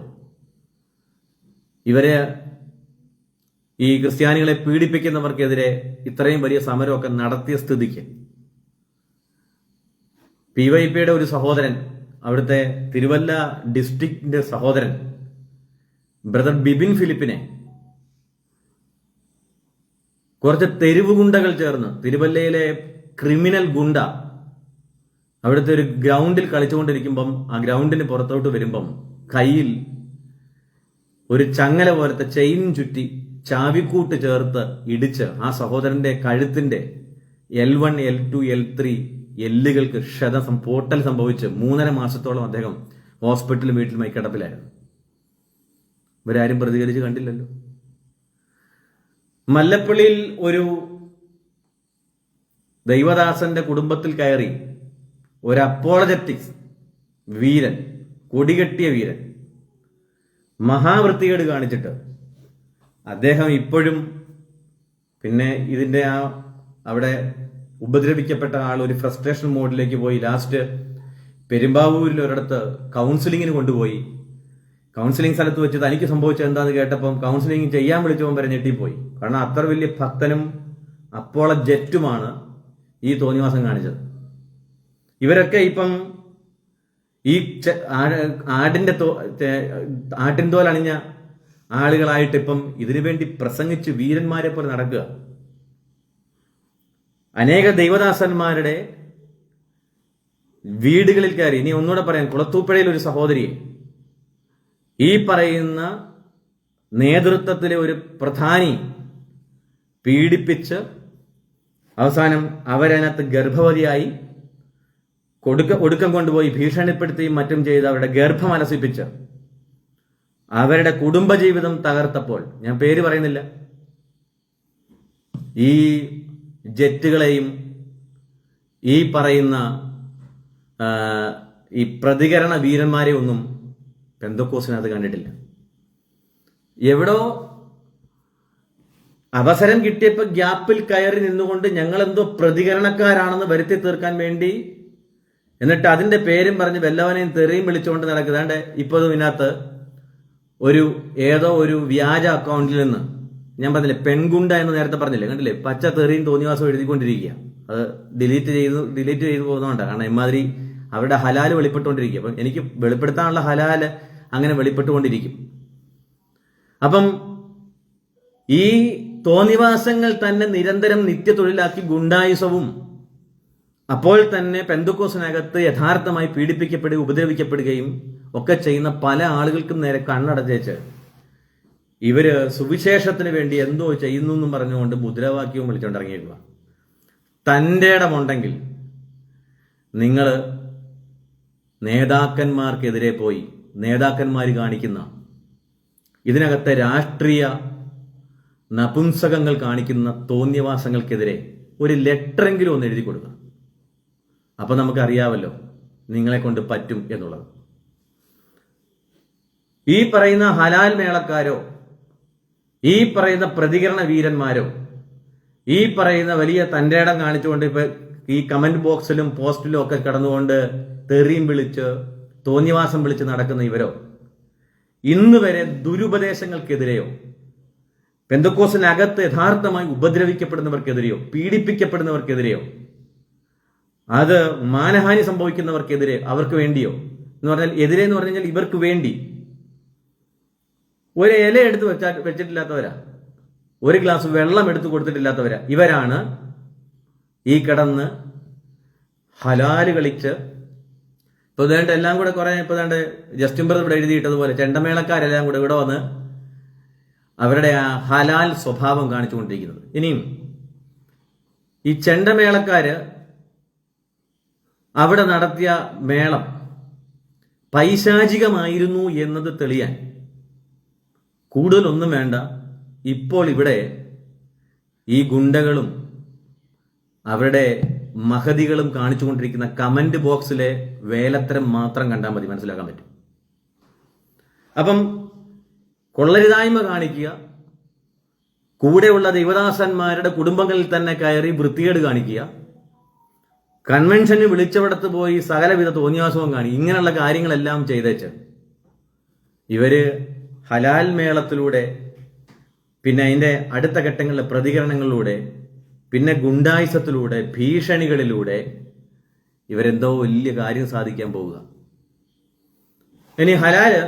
ഇവരെ ഈ ക്രിസ്ത്യാനികളെ പീഡിപ്പിക്കുന്നവർക്കെതിരെ ഇത്രയും വലിയ സമരമൊക്കെ നടത്തിയ സ്ഥിതിക്ക് PYPയുടെ ഒരു സഹോദരൻ, അവിടുത്തെ തിരുവല്ല ഡിസ്ട്രിക്റ്റിന്റെ സഹോദരൻ ബ്രദർ ബിബിൻ ഫിലിപ്പിനെ കുറച്ച് തെരുവ് ഗുണ്ടകൾ ചേർന്ന്, തിരുവല്ലയിലെ ക്രിമിനൽ ഗുണ്ട അവിടുത്തെ ഒരു ഗ്രൗണ്ടിൽ കളിച്ചുകൊണ്ടിരിക്കുമ്പം ആ ഗ്രൗണ്ടിന് പുറത്തോട്ട് വരുമ്പം കയ്യിൽ ഒരു ചങ്ങല പോലത്തെ ചെയിൻ ചുറ്റി ചാവിക്കൂട്ട് ചേർത്ത് ഇടിച്ച് ആ സഹോദരന്റെ കഴുത്തിന്റെ L1, L2, L3 എല്ലുകൾക്ക് പൊട്ടൽ സംഭവിച്ച് 3.5 മാസത്തോളം അദ്ദേഹം ഹോസ്പിറ്റലും വീട്ടിലുമായി കിടപ്പിലായിരുന്നു. ഇവരാരും പ്രതികരിച്ച് കണ്ടില്ലല്ലോ. മല്ലപ്പള്ളിയിൽ ഒരു ദൈവദാസന്റെ കുടുംബത്തിൽ കയറി ഒരു അപ്പോളജറ്റിക്സ് വീരൻ, കൊടികെട്ടിയ വീരൻ, മഹാവൃത്തികേട് കാണിച്ചിട്ട് അദ്ദേഹം ഇപ്പോഴും പിന്നെ ഇതിന്റെ അവിടെ ഉപദ്രവിക്കപ്പെട്ട ആൾ ഒരു ഫ്രസ്ട്രേഷൻ മോഡിലേക്ക് പോയി ലാസ്റ്റ് പെരുമ്പാവൂരിൽ ഒരിടത്ത് കൗൺസിലിങ്ങിന് കൊണ്ടുപോയി. കൗൺസിലിംഗ് സ്ഥലത്ത് വെച്ച് തനിക്ക് സംഭവിച്ചത് എന്താന്ന് കേട്ടപ്പം കൗൺസിലിംഗ് ചെയ്യാൻ വിളിച്ചവൻ വരെ ഞെട്ടിപ്പോയി. കാരണം അത്ര വലിയ ഭക്തനും അപ്പോളജറ്റുമാണ് ഈ തോന്നിവാസം കാണിച്ചത്. ഇവരൊക്കെ ഇപ്പം ഈ ആട്ടിൻതോൽ അണിഞ്ഞ ആളുകളായിട്ട് ഇപ്പം ഇതിനു വേണ്ടി പ്രസംഗിച്ച് വീരന്മാരെ പോലെ നടക്കുക. അനേക ദൈവദാസന്മാരുടെ വീടുകളിൽ കയറി. ഇനി ഒന്നുകൂടെ പറയാം, കുളത്തൂപ്പുഴയിൽ ഒരു സഹോദരിയെ ഈ പറയുന്ന നേതൃത്വത്തിലെ ഒരു പ്രധാനി പീഡിപ്പിച്ച് അവസാനം അവരതിനകത്ത് ഗർഭവതിയായി ഒടുക്കം കൊണ്ടുപോയി ഭീഷണിപ്പെടുത്തുകയും മറ്റും ചെയ്ത് അവരുടെ ഗർഭം അലസിപ്പിച്ച് അവരുടെ കുടുംബജീവിതം തകർത്തപ്പോൾ, ഞാൻ പേര് പറയുന്നില്ല, ഈ ജെറ്റുകളെയും ഈ പറയുന്ന ഈ പ്രതികരണ വീരന്മാരെ ഒന്നും പെന്തക്കോസിനകത്ത് കണ്ടിട്ടില്ല. എവിടോ അവസരം കിട്ടിയപ്പോൾ ഗ്യാപ്പിൽ കയറി നിന്നുകൊണ്ട് ഞങ്ങളെന്തോ പ്രതികരണക്കാരാണെന്ന് വരുത്തി തീർക്കാൻ വേണ്ടി, എന്നിട്ട് അതിന്റെ പേരും പറഞ്ഞ് വല്ലവനെയും തെറിയും വിളിച്ചുകൊണ്ട് നടക്കുന്നുണ്ട്. ഇപ്പോഴും ഇതിനകത്ത് ഏതോ ഒരു വ്യാജ അക്കൗണ്ടിൽ നിന്ന്, ഞാൻ പറഞ്ഞില്ലേ പെൺഗുണ്ട എന്ന് നേരത്തെ പറഞ്ഞില്ലേ, കണ്ടില്ലേ, പച്ച തെറിയും തോന്നിവാസം എഴുതിക്കൊണ്ടിരിക്കുക. അത് ഡിലീറ്റ് ചെയ്തു പോകുന്നതുകൊണ്ടാണ്. കാരണം ഇമാതിരി അവരുടെ ഹലാല് വെളിപ്പെട്ടുകൊണ്ടിരിക്കുക. അപ്പം എനിക്ക് വെളിപ്പെടുത്താനുള്ള ഹലാല് അങ്ങനെ വെളിപ്പെട്ടുകൊണ്ടിരിക്കും. അപ്പം ഈ തോന്നിവാസങ്ങൾ തന്നെ നിരന്തരം നിത്യതൊഴിലാക്കി ഗുണ്ടായുസവും അപ്പോൾ തന്നെ പെന്തക്കോസിനകത്ത് യഥാർത്ഥമായി പീഡിപ്പിക്കപ്പെടുകയും ഉപദ്രവിക്കപ്പെടുകയും ഒക്കെ ചെയ്യുന്ന പല ആളുകൾക്കും നേരെ കണ്ണടച്ചേച്ച് ഇവര് സുവിശേഷത്തിന് വേണ്ടി എന്തോ ചെയ്യുന്നു എന്നും പറഞ്ഞുകൊണ്ട് മുദ്രാവാക്യവും വിളിച്ചുകൊണ്ടിറങ്ങിയിരിക്കുക. തൻ്റെ ഇടമുണ്ടെങ്കിൽ നിങ്ങൾ നേതാക്കന്മാർക്കെതിരെ പോയി, നേതാക്കന്മാർ കാണിക്കുന്ന ഇതിനകത്തെ രാഷ്ട്രീയ നപുംസകങ്ങൾ കാണിക്കുന്ന തോന്നിയവാസങ്ങൾക്കെതിരെ ഒരു ലെറ്ററെങ്കിലും ഒന്ന് എഴുതി കൊടുക്കുക. അപ്പൊ നമുക്കറിയാമല്ലോ നിങ്ങളെ കൊണ്ട് പറ്റും എന്നുള്ളത്. ഈ പറയുന്ന ഹലാൽ മേളക്കാരോ, ഈ പറയുന്ന പ്രതികരണ വീരന്മാരോ, ഈ പറയുന്ന വലിയ തൻ്റെ ഇടം കാണിച്ചുകൊണ്ട് ഇപ്പൊ ഈ കമന്റ് ബോക്സിലും പോസ്റ്റിലും ഒക്കെ കടന്നുകൊണ്ട് തെറിയും വിളിച്ച് തോന്നിവാസം വിളിച്ച് നടക്കുന്ന ഇവരോ, ഇന്ന് വരെ ദുരുപദേശങ്ങൾക്കെതിരെയോ, പെന്തക്കോസിനകത്ത് യഥാർത്ഥമായി ഉപദ്രവിക്കപ്പെടുന്നവർക്കെതിരെയോ, പീഡിപ്പിക്കപ്പെടുന്നവർക്കെതിരെയോ, അത് മാനഹാനി സംഭവിക്കുന്നവർക്കെതിരെ, അവർക്ക് വേണ്ടിയോ എന്ന് പറഞ്ഞാൽ, എതിരെ എന്ന് പറഞ്ഞു കഴിഞ്ഞാൽ ഇവർക്ക് വേണ്ടി ഒരു ഇല എടുത്ത് വെച്ചിട്ടില്ലാത്തവരാ, ഒരു ഗ്ലാസ് വെള്ളം എടുത്തു കൊടുത്തിട്ടില്ലാത്തവരാ ഇവരാണ് ഈ കിടന്ന് ഹലാല് കളിച്ച്. ഇപ്പൊ ഇതേണ്ട എല്ലാം കൂടെ കുറെ, ഇപ്പൊ ഇതേണ്ട ജസ്റ്റിൻ ബ്രദർ ഇവിടെ എഴുതിയിട്ടതുപോലെ ചെണ്ടമേളക്കാരെല്ലാം കൂടെ ഇവിടെ വന്ന് അവരുടെ ആ ഹലാൽ സ്വഭാവം കാണിച്ചുകൊണ്ടിരിക്കുന്നത്. ഇനിയും ഈ ചെണ്ടമേളക്കാര് അവിടെ നടത്തിയ മേളം പൈശാചികമായിരുന്നു എന്നത് തെളിയാൻ കൂടുതലൊന്നും വേണ്ട. ഇപ്പോൾ ഇവിടെ ഈ ഗുണ്ടകളും അവരുടെ മഹതികളും കാണിച്ചുകൊണ്ടിരിക്കുന്ന കമന്റ് ബോക്സിലെ വേലത്തരം മാത്രം കണ്ടാൽ മതി, മനസ്സിലാക്കാൻ പറ്റും. അപ്പം കൊള്ളരുതായ്മ കാണിക്കുക, കൂടെയുള്ള ദൈവദാസന്മാരുടെ കുടുംബങ്ങളിൽ തന്നെ കയറി വൃത്തികേട് കാണിക്കുക, കൺവെൻഷന് വിളിച്ചവിടത്ത് പോയി സകലവിധ തോന്നിയാസവും കാണിക്കുക, ഇങ്ങനെയുള്ള കാര്യങ്ങളെല്ലാം ചെയ്തേച്ച് ഇവര് ഹലാൽ മേളത്തിലൂടെ, പിന്നെ അതിന്റെ അടുത്ത ഘട്ടങ്ങളിലെ പ്രതികരണങ്ങളിലൂടെ, പിന്നെ ഗുണ്ടായുസത്തിലൂടെ, ഭീഷണികളിലൂടെ ഇവരെന്തോ വലിയ കാര്യം സാധിക്കാൻ പോവുക. ഇനി ഹലാല്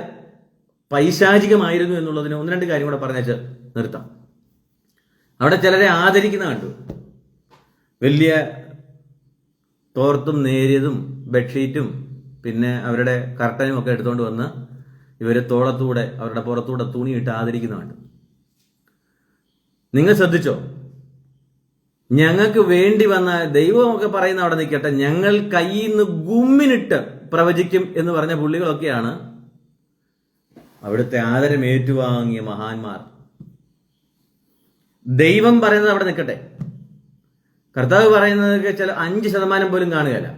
പൈശാചികമായിരുന്നു എന്നുള്ളതിന് ഒന്ന് രണ്ട് കാര്യം കൂടെ പറഞ്ഞേച്ച് നിർത്താം. അവിടെ ചിലരെ ആദരിക്കുന്ന കണ്ടു, വലിയ തോർത്തും നേരിയതും ബെഡ്ഷീറ്റും പിന്നെ അവരുടെ കർട്ടനും ഒക്കെ എടുത്തുകൊണ്ട് വന്ന് ഇവര് തോളത്തൂടെ അവരുടെ പുറത്തൂടെ തുണിയിട്ട് ആദരിക്കുന്ന കണ്ടു. നിങ്ങൾ ശ്രദ്ധിച്ചോ? ഞങ്ങൾക്ക് വേണ്ടി വന്ന ദൈവമൊക്കെ പറയുന്ന അവിടെ നിൽക്കട്ടെ, ഞങ്ങൾ കയ്യിൽ നിന്ന് ഗുമ്മിനിട്ട് പ്രവചിക്കും എന്ന് പറഞ്ഞ പുള്ളികളൊക്കെയാണ് അവിടുത്തെ ആദരം ഏറ്റുവാങ്ങിയ മഹാന്മാർ. ദൈവം പറയുന്നത് അവിടെ നിൽക്കട്ടെ, കർത്താവ് പറയുന്നത് ചില 5% പോലും കാണുകയല്ല,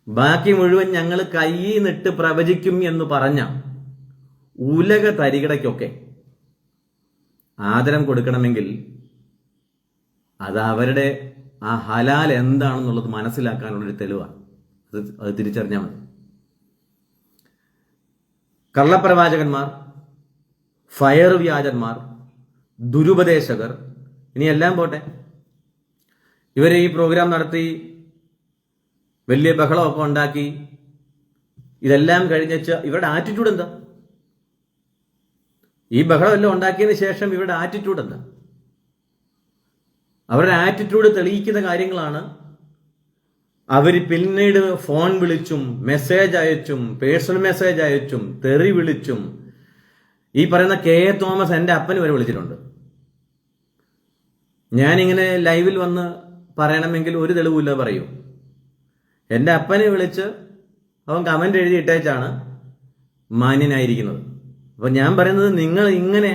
ബാക്കി മുഴുവൻ ഞങ്ങൾ കയ്യിൽ നിന്നിട്ട് പ്രവചിക്കും എന്ന് പറഞ്ഞ ഉലക തരികിടയ്ക്കൊക്കെ ആദരം കൊടുക്കണമെങ്കിൽ അത് അവരുടെ ആ ഹലാൽ എന്താണെന്നുള്ളത് മനസ്സിലാക്കാനുള്ളൊരു തെളിവാണ്. അത് തിരിച്ചറിഞ്ഞാൽ മതി. കള്ളപ്രവാചകന്മാർ, ഫയർ വ്യാജന്മാർ, ദുരുപദേശകർ, ഇനി എല്ലാം പോട്ടെ, ഇവർ ഈ പ്രോഗ്രാം നടത്തി വലിയ ബഹളമൊക്കെ ഉണ്ടാക്കി ഇതെല്ലാം കഴിഞ്ഞ് ഇവരുടെ ആറ്റിറ്റ്യൂഡ് എന്താ? ഈ ബഹളമെല്ലാം ഉണ്ടാക്കിയതിന് ശേഷം ഇവരുടെ ആറ്റിറ്റ്യൂഡ് എന്താ? അവരുടെ ആറ്റിറ്റ്യൂഡ് തെളിയിക്കുന്ന കാര്യങ്ങളാണ് അവർ പിന്നീട് ഫോൺ വിളിച്ചും മെസ്സേജ് അയച്ചും പേഴ്സണൽ മെസ്സേജ് അയച്ചും തെറി വിളിച്ചും ഈ പറയുന്ന KA തോമസ് എൻ്റെ അപ്പന് വരെ വിളിച്ചിട്ടുണ്ട്. ഞാനിങ്ങനെ ലൈവിൽ വന്ന് പറയണമെങ്കിൽ ഒരു തെളിവില്ല പറയൂ. എൻ്റെ അപ്പനെ വിളിച്ച് അവൻ കമന്റ് എഴുതി ഇട്ടേച്ചാണ് മാന്യനായിരിക്കുന്നത്. അപ്പൊ ഞാൻ പറയുന്നത്, നിങ്ങൾ ഇങ്ങനെ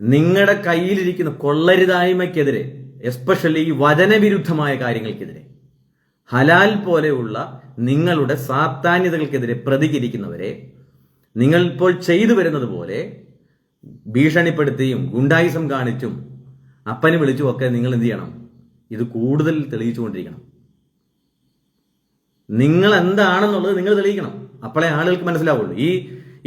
നിങ്ങളുടെ കയ്യിലിരിക്കുന്ന കൊള്ളരുതായ്മയ്ക്കെതിരെ, എസ്പെഷ്യലി ഈ വചനവിരുദ്ധമായ കാര്യങ്ങൾക്കെതിരെ, ഹലാൽ പോലെയുള്ള നിങ്ങളുടെ സാത്താന്യതകൾക്കെതിരെ പ്രതികരിക്കുന്നവരെ നിങ്ങൾ ഇപ്പോൾ ചെയ്തു വരുന്നത് പോലെ ഭീഷണിപ്പെടുത്തിയും ഗുണ്ടായിസം കാണിച്ചും അപ്പനെ വിളിച്ചും ഒക്കെ നിങ്ങൾ എന്ത് ചെയ്യണം? ഇത് കൂടുതൽ തെളിയിച്ചുകൊണ്ടിരിക്കണം. നിങ്ങൾ എന്താണെന്നുള്ളത് നിങ്ങൾ തെളിയിക്കണം. അപ്പോഴേ ആളുകൾക്ക് മനസ്സിലാവുള്ളൂ.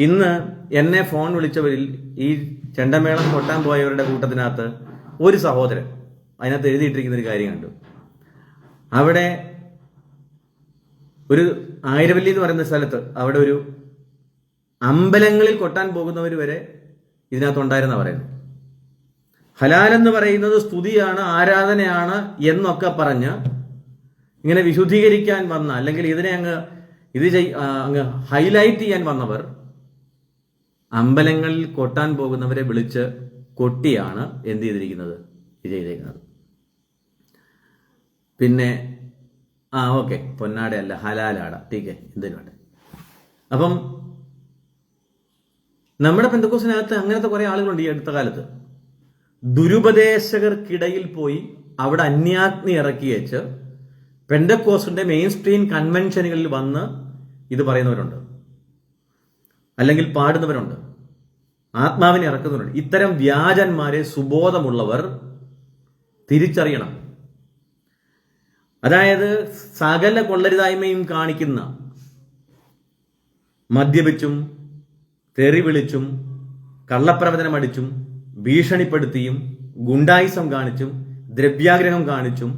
ഇന്ന് എന്നെ ഫോൺ വിളിച്ചവരിൽ ഈ ചെണ്ടമേളം കൊട്ടാൻ പോയവരുടെ കൂട്ടത്തിനകത്ത് ഒരു സഹോദരൻ അതിനകത്ത് എഴുതിയിട്ടിരിക്കുന്ന ഒരു കാര്യം കണ്ടു. അവിടെ ഒരു ആയിരവല്ലി എന്ന് പറയുന്ന സ്ഥലത്ത് അവിടെ ഒരു അമ്പലങ്ങളിൽ കൊട്ടാൻ പോകുന്നവർ വരെ ഇതിനകത്തുണ്ടായിരുന്ന പറയുന്നത്. ഹലാൽ എന്ന് പറയുന്നത് സ്തുതിയാണ്, ആരാധനയാണ് എന്നൊക്കെ പറഞ്ഞ് ഇങ്ങനെ വിശുദ്ധീകരിക്കാൻ വന്ന, അല്ലെങ്കിൽ ഇതിനെ അങ്ങ് ഹൈലൈറ്റ് ചെയ്യാൻ വന്നവർ അമ്പലങ്ങളിൽ കൊട്ടാൻ പോകുന്നവരെ വിളിച്ച് കൊട്ടിയാണ് എന്ത് ചെയ്തിരിക്കുന്നത്? ഇത് ചെയ്തിരിക്കുന്നത്. പിന്നെ ഓക്കെ, പൊന്നാടയല്ല ഹലാലാട, ടീക്കെ, എന്തിനുണ്ട്. അപ്പം നമ്മുടെ പെന്തക്കോസിനകത്ത് അങ്ങനത്തെ കുറെ ആളുകളുണ്ട്. ഈ അടുത്ത കാലത്ത് ദുരുപദേശകർക്കിടയിൽ പോയി അവിടെ അന്യാഗ്നി ഇറക്കി വെച്ച് പെന്തക്കോസിന്റെ മെയിൻ സ്ട്രീം കൺവെൻഷനുകളിൽ വന്ന് ഇത് പറയുന്നവരുണ്ട്, അല്ലെങ്കിൽ പാടുന്നവരുണ്ട്, ആത്മാവിനെ ഇറക്കുന്നവരുണ്ട്. ഇത്തരം വ്യാജന്മാരെ സുബോധമുള്ളവർ തിരിച്ചറിയണം. അതായത് സകല കൊള്ളരുതായ്മയും കാണിക്കുന്ന, മദ്യപിച്ചും തെറി വിളിച്ചും കള്ളപ്രവചനം അടിച്ചും ഭീഷണിപ്പെടുത്തിയും ഗുണ്ടായിസം കാണിച്ചും ദ്രവ്യാഗ്രഹം കാണിച്ചും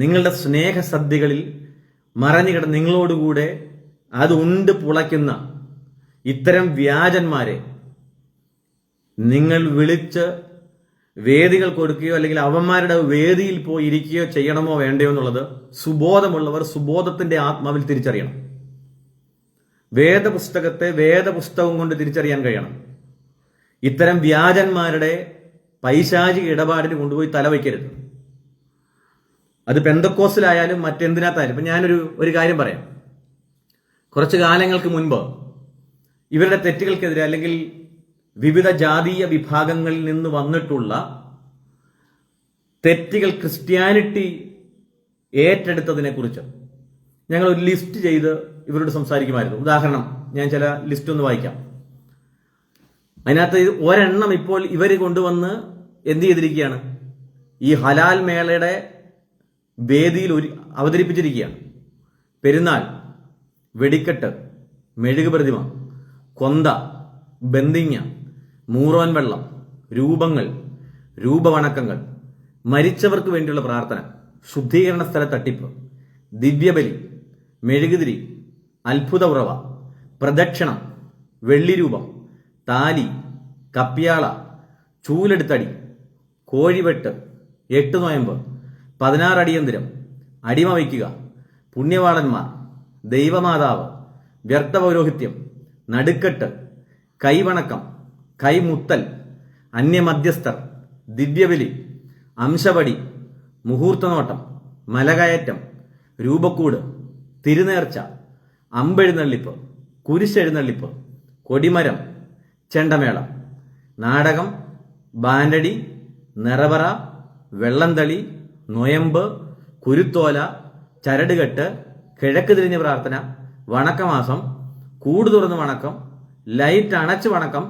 നിങ്ങളുടെ സ്നേഹസദ്യകളിൽ മറഞ്ഞുകിടന്ന് നിങ്ങളോടുകൂടെ അത് ഉണ്ട് പുളയ്ക്കുന്ന ഇത്തരം വ്യാജന്മാരെ നിങ്ങൾ വിളിച്ച് വേദികൾ കൊടുക്കുകയോ അല്ലെങ്കിൽ അവന്മാരുടെ വേദിയിൽ പോയി ഇരിക്കുകയോ ചെയ്യണമോ വേണ്ടയോ എന്നുള്ളത് സുബോധമുള്ളവർ സുബോധത്തിന്റെ ആത്മാവിൽ തിരിച്ചറിയണം. വേദപുസ്തകത്തെ വേദപുസ്തകം കൊണ്ട് തിരിച്ചറിയാൻ കഴിയണം. ഇത്തരം വ്യാജന്മാരുടെ പൈശാചിക ഇടപാടിന് കൊണ്ടുപോയി തലവയ്ക്കരുത്. അത് പെന്തക്കോസിലായാലും മറ്റെന്തിനകത്തായാലും. ഇപ്പൊ ഞാനൊരു കാര്യം പറയാം. കുറച്ചു കാലങ്ങൾക്ക് മുൻപ് ഇവരുടെ തെറ്റുകൾക്കെതിരെ, അല്ലെങ്കിൽ വിവിധ ജാതീയ വിഭാഗങ്ങളിൽ നിന്ന് വന്നിട്ടുള്ള തെറ്റുകൾ ക്രിസ്ത്യാനിറ്റി ഏറ്റെടുത്തതിനെ കുറിച്ച് ഞങ്ങൾ ഒരു ലിസ്റ്റ് ചെയ്ത് ഇവരോട് സംസാരിക്കുമായിരുന്നു. ഉദാഹരണം, ഞാൻ ചില ലിസ്റ്റ് ഒന്ന് വായിക്കാം. അതിനകത്ത് ഒരെണ്ണം ഇപ്പോൾ ഇവർ കൊണ്ടുവന്ന് എന്ത് ചെയ്തിരിക്കുകയാണ്? ഈ ഹലാൽ മേളയുടെ വേദിയിൽ അവതരിപ്പിച്ചിരിക്കുകയാണ്. പെരുന്നാൾ, വെടിക്കെട്ട്, മെഴുക് പ്രതിമ, കൊന്ത, ബന്ദിങ്ങ, മൂറോൻ വെള്ളം, രൂപങ്ങൾ, രൂപവണക്കങ്ങൾ, മരിച്ചവർക്ക് വേണ്ടിയുള്ള പ്രാർത്ഥന, ശുദ്ധീകരണ സ്ഥല തട്ടിപ്പ്, ദിവ്യബലി, മെഴുകുതിരി, അത്ഭുത ഉറവ, പ്രദക്ഷിണം, വെള്ളിരൂപം, താലി, കപ്യാള, ചൂലെടുത്തടി, കോഴിവെട്ട്, 8 നോയമ്പ്, 16 അടിയന്തരം, അടിമ വയ്ക്കുക, പുണ്യവാളന്മാർ, ദൈവമാതാവ്, വ്യർത്ഥ പൗരോഹിത്യം, നടുക്കെട്ട്, കൈവണക്കം, കൈമുത്തൽ, അന്യമധ്യസ്ഥർ, ദിവ്യബലി, അംശപടി, മുഹൂർത്തനോട്ടം, മലകയറ്റം, രൂപക്കൂട്, തിരുനേർച്ച, അമ്പെഴുന്നള്ളിപ്പ്, കുരിശെഴുന്നള്ളിപ്പ്, കൊടിമരം, ചെണ്ടമേളം, നാടകം, ബാൻഡടി, നിറവറ, വെള്ളംതളി, നൊയമ്പ്, കുരുത്തോല, ചരടുകെട്ട്, കിഴക്ക് തിരിഞ്ഞ് പ്രാർത്ഥന, വണക്കമാസം, കൂട് തുറന്ന് വണക്കം, ലൈറ്റ് അണച്ച് വണക്കം,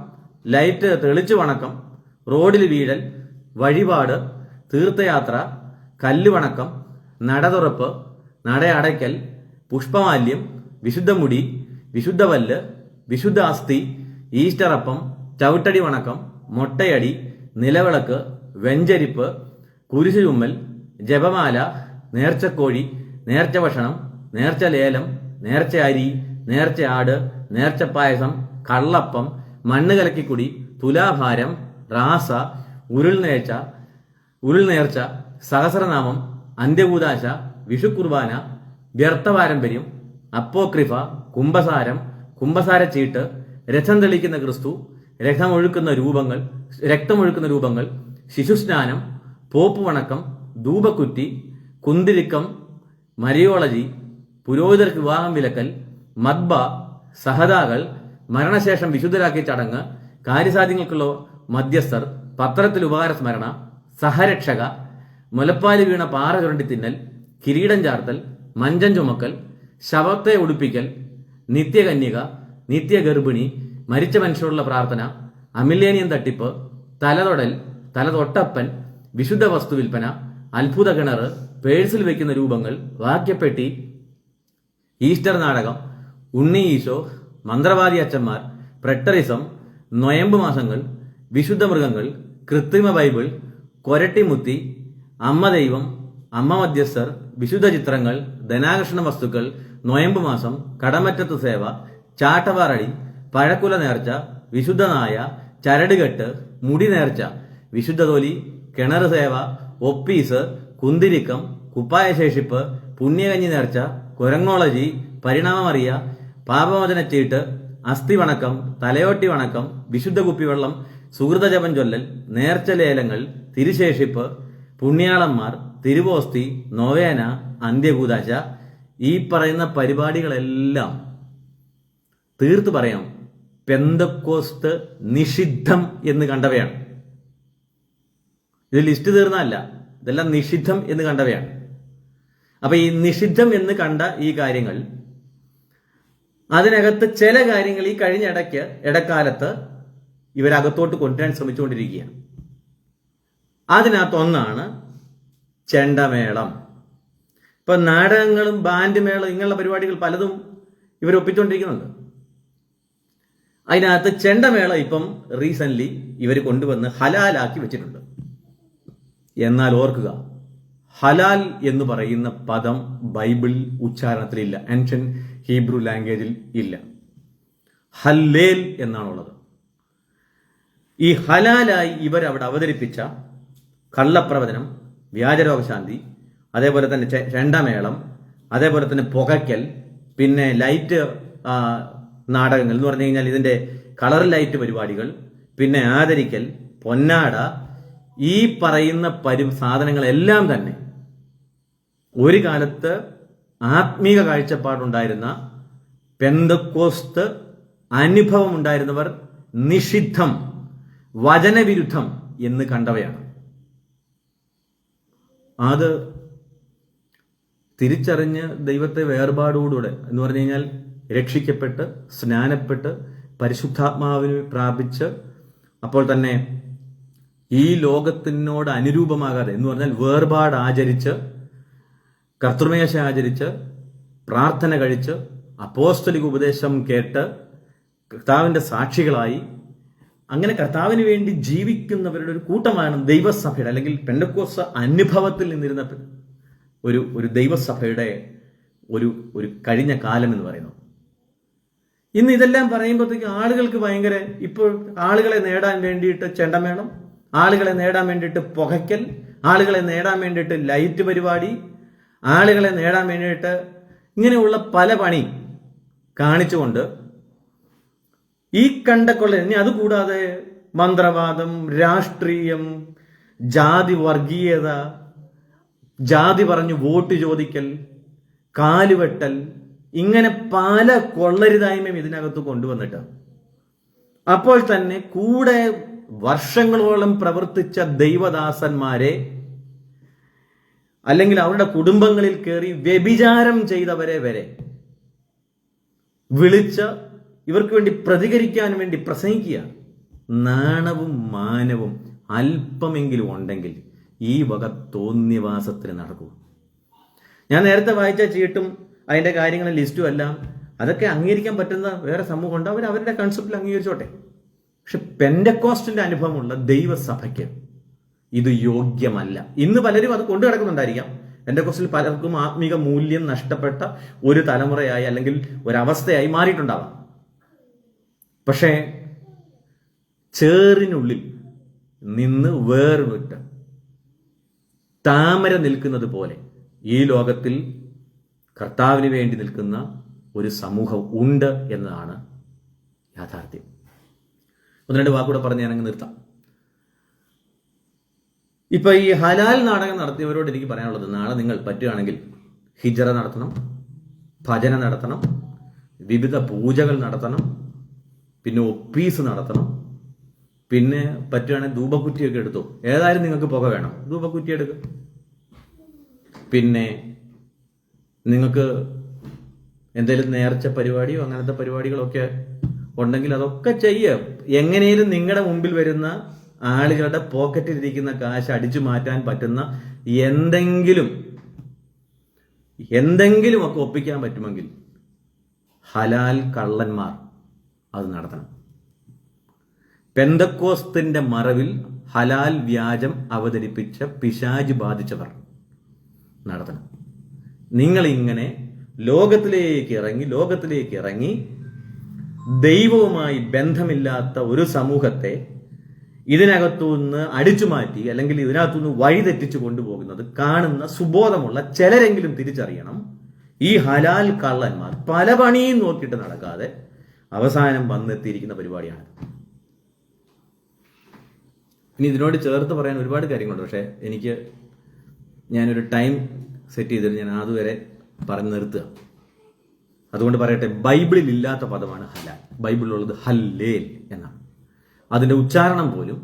ലൈറ്റ് തെളിച്ചു വണക്കം, റോഡിൽ വീഴൽ, വഴിപാട്, തീർത്ഥയാത്ര, കല്ലുവണക്കം, നടതുറപ്പ്, നട അടയ്ക്കൽ, പുഷ്പമാല്യം, വിശുദ്ധമുടി, വിശുദ്ധവല്ല്, വിശുദ്ധ അസ്ഥി, ഈസ്റ്റർ അപ്പം, ചവിട്ടടി വണക്കം, മൊട്ടയടി, നിലവിളക്ക്, വെഞ്ചരിപ്പ്, കുരിശു ചുമ്മൽ, ജപമാല, നേർച്ചക്കോഴി, നേർച്ച ഭക്ഷണം, നേർച്ച ലേലം, നേർച്ച അരി, നേർച്ച ആട്, നേർച്ച പായസം, കള്ളപ്പം, മണ്ണ് കലക്കിക്കുടി, തുലാഭാരം, റാസ, ഉരുൾനേർച്ച, സഹസ്രനാമം, അന്ത്യകൂദാശ, വിഷുക്കുർബാന, വ്യർത്ഥ പാരമ്പര്യം, അപ്പോക്രിഫ, കുംഭസാരം, കുംഭസാര ചീട്ട്, രഥം തെളിക്കുന്ന ക്രിസ്തു, രക്തമൊഴുക്കുന്ന രൂപങ്ങൾ, ശിശുസ്നാനം, പോപ്പ് വണക്കം, ധൂപക്കുറ്റി, കുന്തിരിക്കം, മരിയോളജി, പുരോഹിതർക്ക് വിവാഹം വിലക്കൽ, മദ്ബ, സഹതാകൾ, മരണശേഷം വിശുദ്ധരാക്കിയ ചടങ്ങ്, കാര്യസാധ്യങ്ങൾക്കുള്ള മധ്യസ്ഥർ, പത്രത്തിൽ ഉപകാര സ്മരണ, സഹരക്ഷക, മുലപ്പാല് വീണ പാറ ചുരണ്ടി തിന്നൽ, കിരീടം ചാർത്തൽ, മഞ്ചം ചുമക്കൽ, ശവത്തെ ഉടുപ്പിക്കൽ, നിത്യകന്യക, നിത്യഗർഭിണി, മരിച്ച മനുഷ്യരോടുള്ള പ്രാർത്ഥന, അമില്ലേനിയം തട്ടിപ്പ്, തലതൊട്ടപ്പൻ, വിശുദ്ധ വസ്തു വിൽപ്പന, അത്ഭുത കിണർ, പേഴ്സിൽ വെക്കുന്ന രൂപങ്ങൾ, വാക്യപ്പെട്ടി, ഈസ്റ്റർ നാടകം, ഉണ്ണി ഈശോ, മന്ത്രവാദി അച്ഛന്മാർ, പ്രട്ടറിസം, നൊയമ്പ് മാസങ്ങൾ, വിശുദ്ധ മൃഗങ്ങൾ, കൃത്രിമ ബൈബിൾ, കൊരട്ടിമുത്തി, അമ്മ ദൈവം, അമ്മ മധ്യസ്ഥർ, വിശുദ്ധ ചിത്രങ്ങൾ, ധനാകർഷണ വസ്തുക്കൾ, നൊയമ്പ് മാസം, കടമറ്റത്ത് സേവ, ചാട്ടവാറടി, പഴക്കുല നേർച്ച, വിശുദ്ധ നായ, ചരടുകെട്ട്, മുടി നേർച്ച, വിശുദ്ധ തൊലി, കിണർ സേവ, ഒപ്പീസ്, കുന്തിരിക്കം, കുപ്പായശേഷിപ്പ്, പുണ്യകഞ്ഞി നേർച്ച, കുരങ്ങോളജി, പരിണാമമറിയ, പാപമോചനച്ചീട്ട്, അസ്ഥി വണക്കം, തലയോട്ടി വണക്കം, വിശുദ്ധ കുപ്പിവെള്ളം, സുഹൃതജപം ചൊല്ലൽ, നേർച്ച ലേലങ്ങൾ, തിരുശേഷിപ്പ്, പുണ്യാളന്മാർ, തിരുവോസ്തി, നൊവേന, അന്ത്യകൂദാശ, ഈ പറയുന്ന പരിപാടികളെല്ലാം തീർത്തു പറയാം പെന്തക്കോസ്ത് നിഷിദ്ധം എന്ന് കണ്ടവയാണ്. ഇത് ലിസ്റ്റ് തീർന്നല്ല, ഇതെല്ലാം നിഷിദ്ധം എന്ന് കണ്ടവയാണ്. അപ്പൊ ഈ നിഷിദ്ധം എന്ന് കണ്ട ഈ കാര്യങ്ങൾ, അതിനകത്ത് ചില കാര്യങ്ങൾ ഈ കഴിഞ്ഞ ഇടക്കാലത്ത് ഇവരകത്തോട്ട് കൊണ്ടുവരാൻ ശ്രമിച്ചുകൊണ്ടിരിക്കുകയാണ്. അതിനകത്തൊന്നാണ് ചെണ്ടമേളം. ഇപ്പൊ നാടകങ്ങളും ബാൻഡ് മേളം ഇങ്ങനെയുള്ള പരിപാടികൾ പലതും ഇവർ ഒപ്പിച്ചുകൊണ്ടിരിക്കുന്നുണ്ട്. അതിനകത്ത് ചെണ്ടമേളം ഇപ്പം റീസെന്റ് ഇവർ കൊണ്ടുവന്ന് ഹലാലാക്കി വെച്ചിട്ടുണ്ട്. എന്നാൽ ഓർക്കുക, ഹലാൽ എന്ന് പറയുന്ന പദം ബൈബിൾ ഉച്ചാരണത്തിലില്ല, ആൻഷ്യൻ ഹീബ്രു ലാംഗ്വേജിൽ ഇല്ല. ഹല്ലേൽ എന്നാണുള്ളത്. ഈ ഹലാലായി ഇവരവിടെ അവതരിപ്പിച്ച കള്ളപ്രവചനം, വ്യാജരോഗശാന്തി, അതേപോലെ തന്നെ ചെണ്ടമേളം, അതേപോലെ തന്നെ പുകയ്ക്കൽ, പിന്നെ ലൈറ്റ് നാടകങ്ങൾ എന്ന് പറഞ്ഞു കഴിഞ്ഞാൽ ഇതിന്റെ കളർ ലൈറ്റ് പരിപാടികൾ, പിന്നെ ആദരിക്കൽ, പൊന്നാട, ഈ പറയുന്ന സാധനങ്ങളെല്ലാം തന്നെ ഒരു കാലത്ത് ആത്മീക കാഴ്ചപ്പാടുണ്ടായിരുന്ന പെന്തക്കോസ്ത് അനുഭവം ഉണ്ടായിരുന്നവർ നിഷിദ്ധം, വചനവിരുദ്ധം എന്ന് കണ്ടവയാണ്. അത് തിരിച്ചറിഞ്ഞ് ദൈവത്തെ വേർപാടോടുകൂടെ എന്ന് പറഞ്ഞു കഴിഞ്ഞാൽ രക്ഷിക്കപ്പെട്ട് സ്നാനപ്പെട്ട് പരിശുദ്ധാത്മാവിനെ പ്രാപിച്ച് അപ്പോൾ തന്നെ ഈ ലോകത്തിനോട് അനുരൂപമാകാതെ എന്ന് പറഞ്ഞാൽ വേർപാട് ആചരിച്ച് കർത്തൃമേശ ആചരിച്ച് പ്രാർത്ഥന കഴിച്ച് അപ്പോസ്തലിക ഉപദേശം കേട്ട് കർത്താവിന്റെ സാക്ഷികളായി അങ്ങനെ കർത്താവിന് വേണ്ടി ജീവിക്കുന്നവരുടെ ഒരു കൂട്ടമാണ് ദൈവസഭയുടെ അല്ലെങ്കിൽ പെന്തക്കോസ്ത് അനുഭവത്തിൽ നിന്നിരുന്ന ഒരു ദൈവസഭയുടെ ഒരു കഴിഞ്ഞ കാലം എന്ന് പറയുന്നത്. ഇന്ന് ഇതെല്ലാം പറയുമ്പോഴത്തേക്ക് ആളുകൾക്ക് ഭയങ്കര, ഇപ്പോൾ ആളുകളെ നേടാൻ വേണ്ടിയിട്ട് ചെണ്ടമേളം, ആളുകളെ നേടാൻ വേണ്ടിയിട്ട് പുകയ്ക്കൽ, ആളുകളെ നേടാൻ വേണ്ടിയിട്ട് ലൈറ്റ് പരിപാടി, ആളുകളെ നേടാൻ വേണ്ടിയിട്ട് ഇങ്ങനെയുള്ള പല പണി കാണിച്ചുകൊണ്ട് ഈ കണ്ടക്കൊള്ള, ഇനി അതുകൂടാതെ മന്ത്രവാദം, രാഷ്ട്രീയം, ജാതി വർഗീയത, ജാതി പറഞ്ഞു വോട്ട് ചോദിക്കൽ, കാലുവെട്ടൽ, ഇങ്ങനെ പല കൊള്ളരുതായ്മയും ഇതിനകത്ത് കൊണ്ടുവന്നിട്ട് അപ്പോൾ തന്നെ കൂടെ വർഷങ്ങളോളം പ്രവർത്തിച്ച ദൈവദാസന്മാരെ അല്ലെങ്കിൽ അവരുടെ കുടുംബങ്ങളിൽ കയറി വ്യഭിചാരം ചെയ്തവരെ വരെ വിളിച്ച് ഇവർക്ക് വേണ്ടി പ്രതികരിക്കാൻ വേണ്ടി പ്രസംഗിക്കുക. നാണവും മാനവും അല്പമെങ്കിലും ഉണ്ടെങ്കിൽ ഈ വക തോന്നിവാസത്തിന് നടക്കൂ. ഞാൻ നേരത്തെ വായിച്ച ചീട്ടും അതിന്റെ കാര്യങ്ങളും ലിസ്റ്റും എല്ലാം അതൊക്കെ അംഗീകരിക്കാൻ പറ്റുന്ന വേറെ സമൂഹം ഉണ്ട്, അവർ അവരുടെ കൺസെപ്റ്റിൽ അംഗീകരിച്ചോട്ടെ. പക്ഷെ പെന്തക്കോസ്റ്റിന്റെ അനുഭവമുള്ള ദൈവസഭയ്ക്ക് ഇത് യോഗ്യമല്ല. ഇന്ന് പലരും അത് കൊണ്ടു കിടക്കുന്നുണ്ടായിരിക്കാം. പെന്തക്കോസ്റ്റിൽ പലർക്കും ആത്മീക മൂല്യം നഷ്ടപ്പെട്ട ഒരു തലമുറയായി അല്ലെങ്കിൽ ഒരവസ്ഥയായി മാറിയിട്ടുണ്ടാവാം. പക്ഷേ ചേറിനുള്ളിൽ നിന്ന് വേറിട്ട് താമര നിൽക്കുന്നത് പോലെ ഈ ലോകത്തിൽ കർത്താവിന് വേണ്ടി നിൽക്കുന്ന ഒരു സമൂഹം ഉണ്ട് എന്നതാണ് യാഥാർത്ഥ്യം. ഒന്ന് രണ്ട് വാക്കൂടെ പറഞ്ഞ് ഞാനങ്ങ് നിർത്താം. ഇപ്പൊ ഈ ഹലാൽ നാടകം നടത്തിയവരോട് എനിക്ക് പറയാനുള്ളത്, നാളെ നിങ്ങൾ പറ്റുകയാണെങ്കിൽ ഹിജറ നടത്തണം, ഭജന നടത്തണം, വിവിധ പൂജകൾ നടത്തണം, പിന്നെ ഒപ്പീസ് നടത്തണം, പിന്നെ പറ്റുകയാണെങ്കിൽ ധൂപക്കുറ്റിയൊക്കെ എടുത്തു. ഏതായാലും നിങ്ങൾക്ക് പുക വേണം, ധൂപക്കുറ്റി എടുക്കുക. പിന്നെ നിങ്ങൾക്ക് എന്തെങ്കിലും നേർച്ച പരിപാടിയോ അങ്ങനത്തെ പരിപാടികളൊക്കെ ഉണ്ടെങ്കിൽ അതൊക്കെ ചെയ്യുക. എങ്ങനെയും നിങ്ങളുടെ മുമ്പിൽ വരുന്ന ആളുകളുടെ പോക്കറ്റിൽ ഇരിക്കുന്ന കാശ് അടിച്ചു മാറ്റാൻ പറ്റുന്ന എന്തെങ്കിലും ഒക്കെ ഒപ്പിക്കാൻ പറ്റുമെങ്കിൽ ഹലാൽ കള്ളന്മാർ അത് നടത്തണം. പെന്തക്കോസ്തിന്റെ മറവിൽ ഹലാൽ വ്യാജം അവതരിപ്പിച്ച പിശാച് ബാധിച്ചവർ നടത്തണം. നിങ്ങളിങ്ങനെ ലോകത്തിലേക്ക് ഇറങ്ങി ദൈവവുമായി ബന്ധമില്ലാത്ത ഒരു സമൂഹത്തെ ഇതിനകത്തുനിന്ന് അടിച്ചു മാറ്റി അല്ലെങ്കിൽ ഇതിനകത്തുനിന്ന് വഴിതെറ്റിച്ചു കൊണ്ടുപോകുന്നത് കാണുന്ന സുബോധമുള്ള ചിലരെങ്കിലും തിരിച്ചറിയണം. ഈ ഹലാൽ കള്ളന്മാർ പല പണിയും നോക്കിയിട്ട് നടക്കാതെ അവസാനം വന്നെത്തിയിരിക്കുന്ന പരിപാടിയാണ്. ഇനി ഇതിനോട് ചേർത്ത് പറയാൻ ഒരുപാട് കാര്യങ്ങളുണ്ട്. പക്ഷെ ഞാനൊരു ടൈം സെറ്റ് ചെയ്തിട്ട് ഞാൻ അതുവരെ പറഞ്ഞു നിർത്തുക. അതുകൊണ്ട് പറയട്ടെ, ബൈബിളിൽ ഇല്ലാത്ത പദമാണ് ഹലാൽ. ബൈബിളിലുള്ളത് ഹല്ലേൽ എന്നാണ്. അതിന്റെ ഉച്ചാരണം പോലും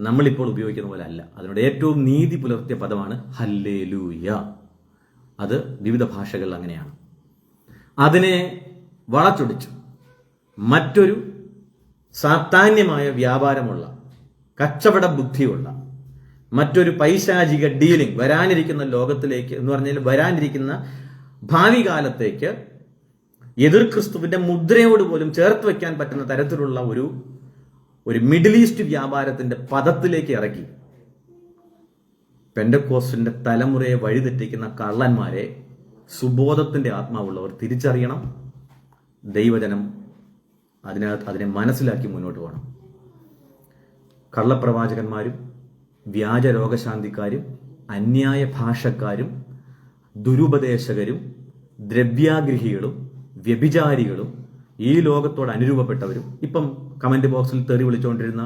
നമ്മളിപ്പോൾ ഉപയോഗിക്കുന്ന പോലെ അല്ല. അതിനോട് ഏറ്റവും നീതി പുലർത്തിയ പദമാണ് ഹല്ലേലൂയ. അത് വിവിധ ഭാഷകളിൽ അങ്ങനെയാണ്. അതിനെ വളച്ചൊടിച്ചു മറ്റൊരു സാത്താന്യമായ വ്യാപാരമുള്ള, കച്ചവട ബുദ്ധിയുള്ള, മറ്റൊരു പൈശാചിക ഡീലിംഗ് വരാനിരിക്കുന്ന ലോകത്തിലേക്ക് എന്ന് പറഞ്ഞാൽ വരാനിരിക്കുന്ന ഭാവി കാലത്തേക്ക് എതിർ ക്രിസ്തുവിന്റെ മുദ്രയോട് പോലും ചേർത്ത് വെക്കാൻ പറ്റുന്ന തരത്തിലുള്ള ഒരു മിഡിൽ ഈസ്റ്റ് വ്യാപാരത്തിന്റെ പദത്തിലേക്ക് ഇറക്കി പെന്തക്കോസ്തിന്റെ തലമുറയെ വഴിതെറ്റിക്കുന്ന കള്ളന്മാരെ സുബോധത്തിന്റെ ആത്മാവുള്ളവർ തിരിച്ചറിയണം. ദൈവജനം അതിനെ മനസ്സിലാക്കി മുന്നോട്ട് പോകണം. കള്ളപ്രവാചകന്മാരും വ്യാജ രോഗശാന്തിക്കാരും അന്യായ ഭാഷക്കാരും ദുരുപദേശകരും ദ്രവ്യാഗ്രഹികളും വ്യഭിചാരികളും ഈ ലോകത്തോട് അനുരൂപപ്പെട്ടവരും ഇപ്പം കമന്റ് ബോക്സിൽ തെറി വിളിച്ചുകൊണ്ടിരുന്ന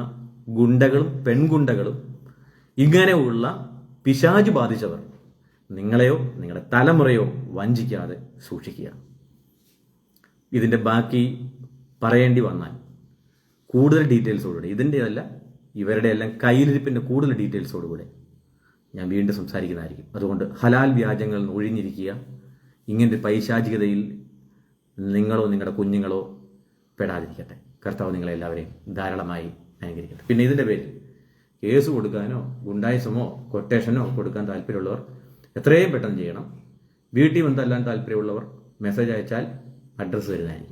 ഗുണ്ടകളും പെൺഗുണ്ടകളും ഇങ്ങനെയുള്ള പിശാച് ബാധിച്ചവർ നിങ്ങളെയോ നിങ്ങളുടെ തലമുറയോ വഞ്ചിക്കാതെ സൂക്ഷിക്കുക. ഇതിന്റെ ബാക്കി പറയേണ്ടി വന്നാൽ കൂടുതൽ ഡീറ്റെയിൽസോടുകൂടി, ഇതിൻ്റെതല്ല ഇവരുടെ എല്ലാം കയ്യിലിരിപ്പിന്റെ കൂടുതൽ ഡീറ്റെയിൽസോടുകൂടെ ഞാൻ വീണ്ടും സംസാരിക്കുന്നതായിരിക്കും. അതുകൊണ്ട് ഹലാൽ വ്യാജങ്ങളിൽ നിന്ന് ഒഴിഞ്ഞിരിക്കുക. ഇങ്ങനൊരു പൈശാചികതയിൽ നിങ്ങളോ നിങ്ങളുടെ കുഞ്ഞുങ്ങളോ പെടാതിരിക്കട്ടെ. കർത്താവ് നിങ്ങളെല്ലാവരെയും ധാരാളമായി അനുഗ്രഹിക്കട്ടെ. പിന്നെ ഇതിന്റെ പേരിൽ കേസ് കൊടുക്കാനോ ഗുണ്ടായിസമോ കൊട്ടേഷനോ കൊടുക്കാൻ താല്പര്യമുള്ളവർ എത്രയും പെട്ടെന്ന് ചെയ്യണം. വീട്ടിൽ വന്ന് തല്ലാൻ താല്പര്യമുള്ളവർ മെസ്സേജ് അയച്ചാൽ അഡ്രസ്സ് വരുന്നതായിരിക്കും.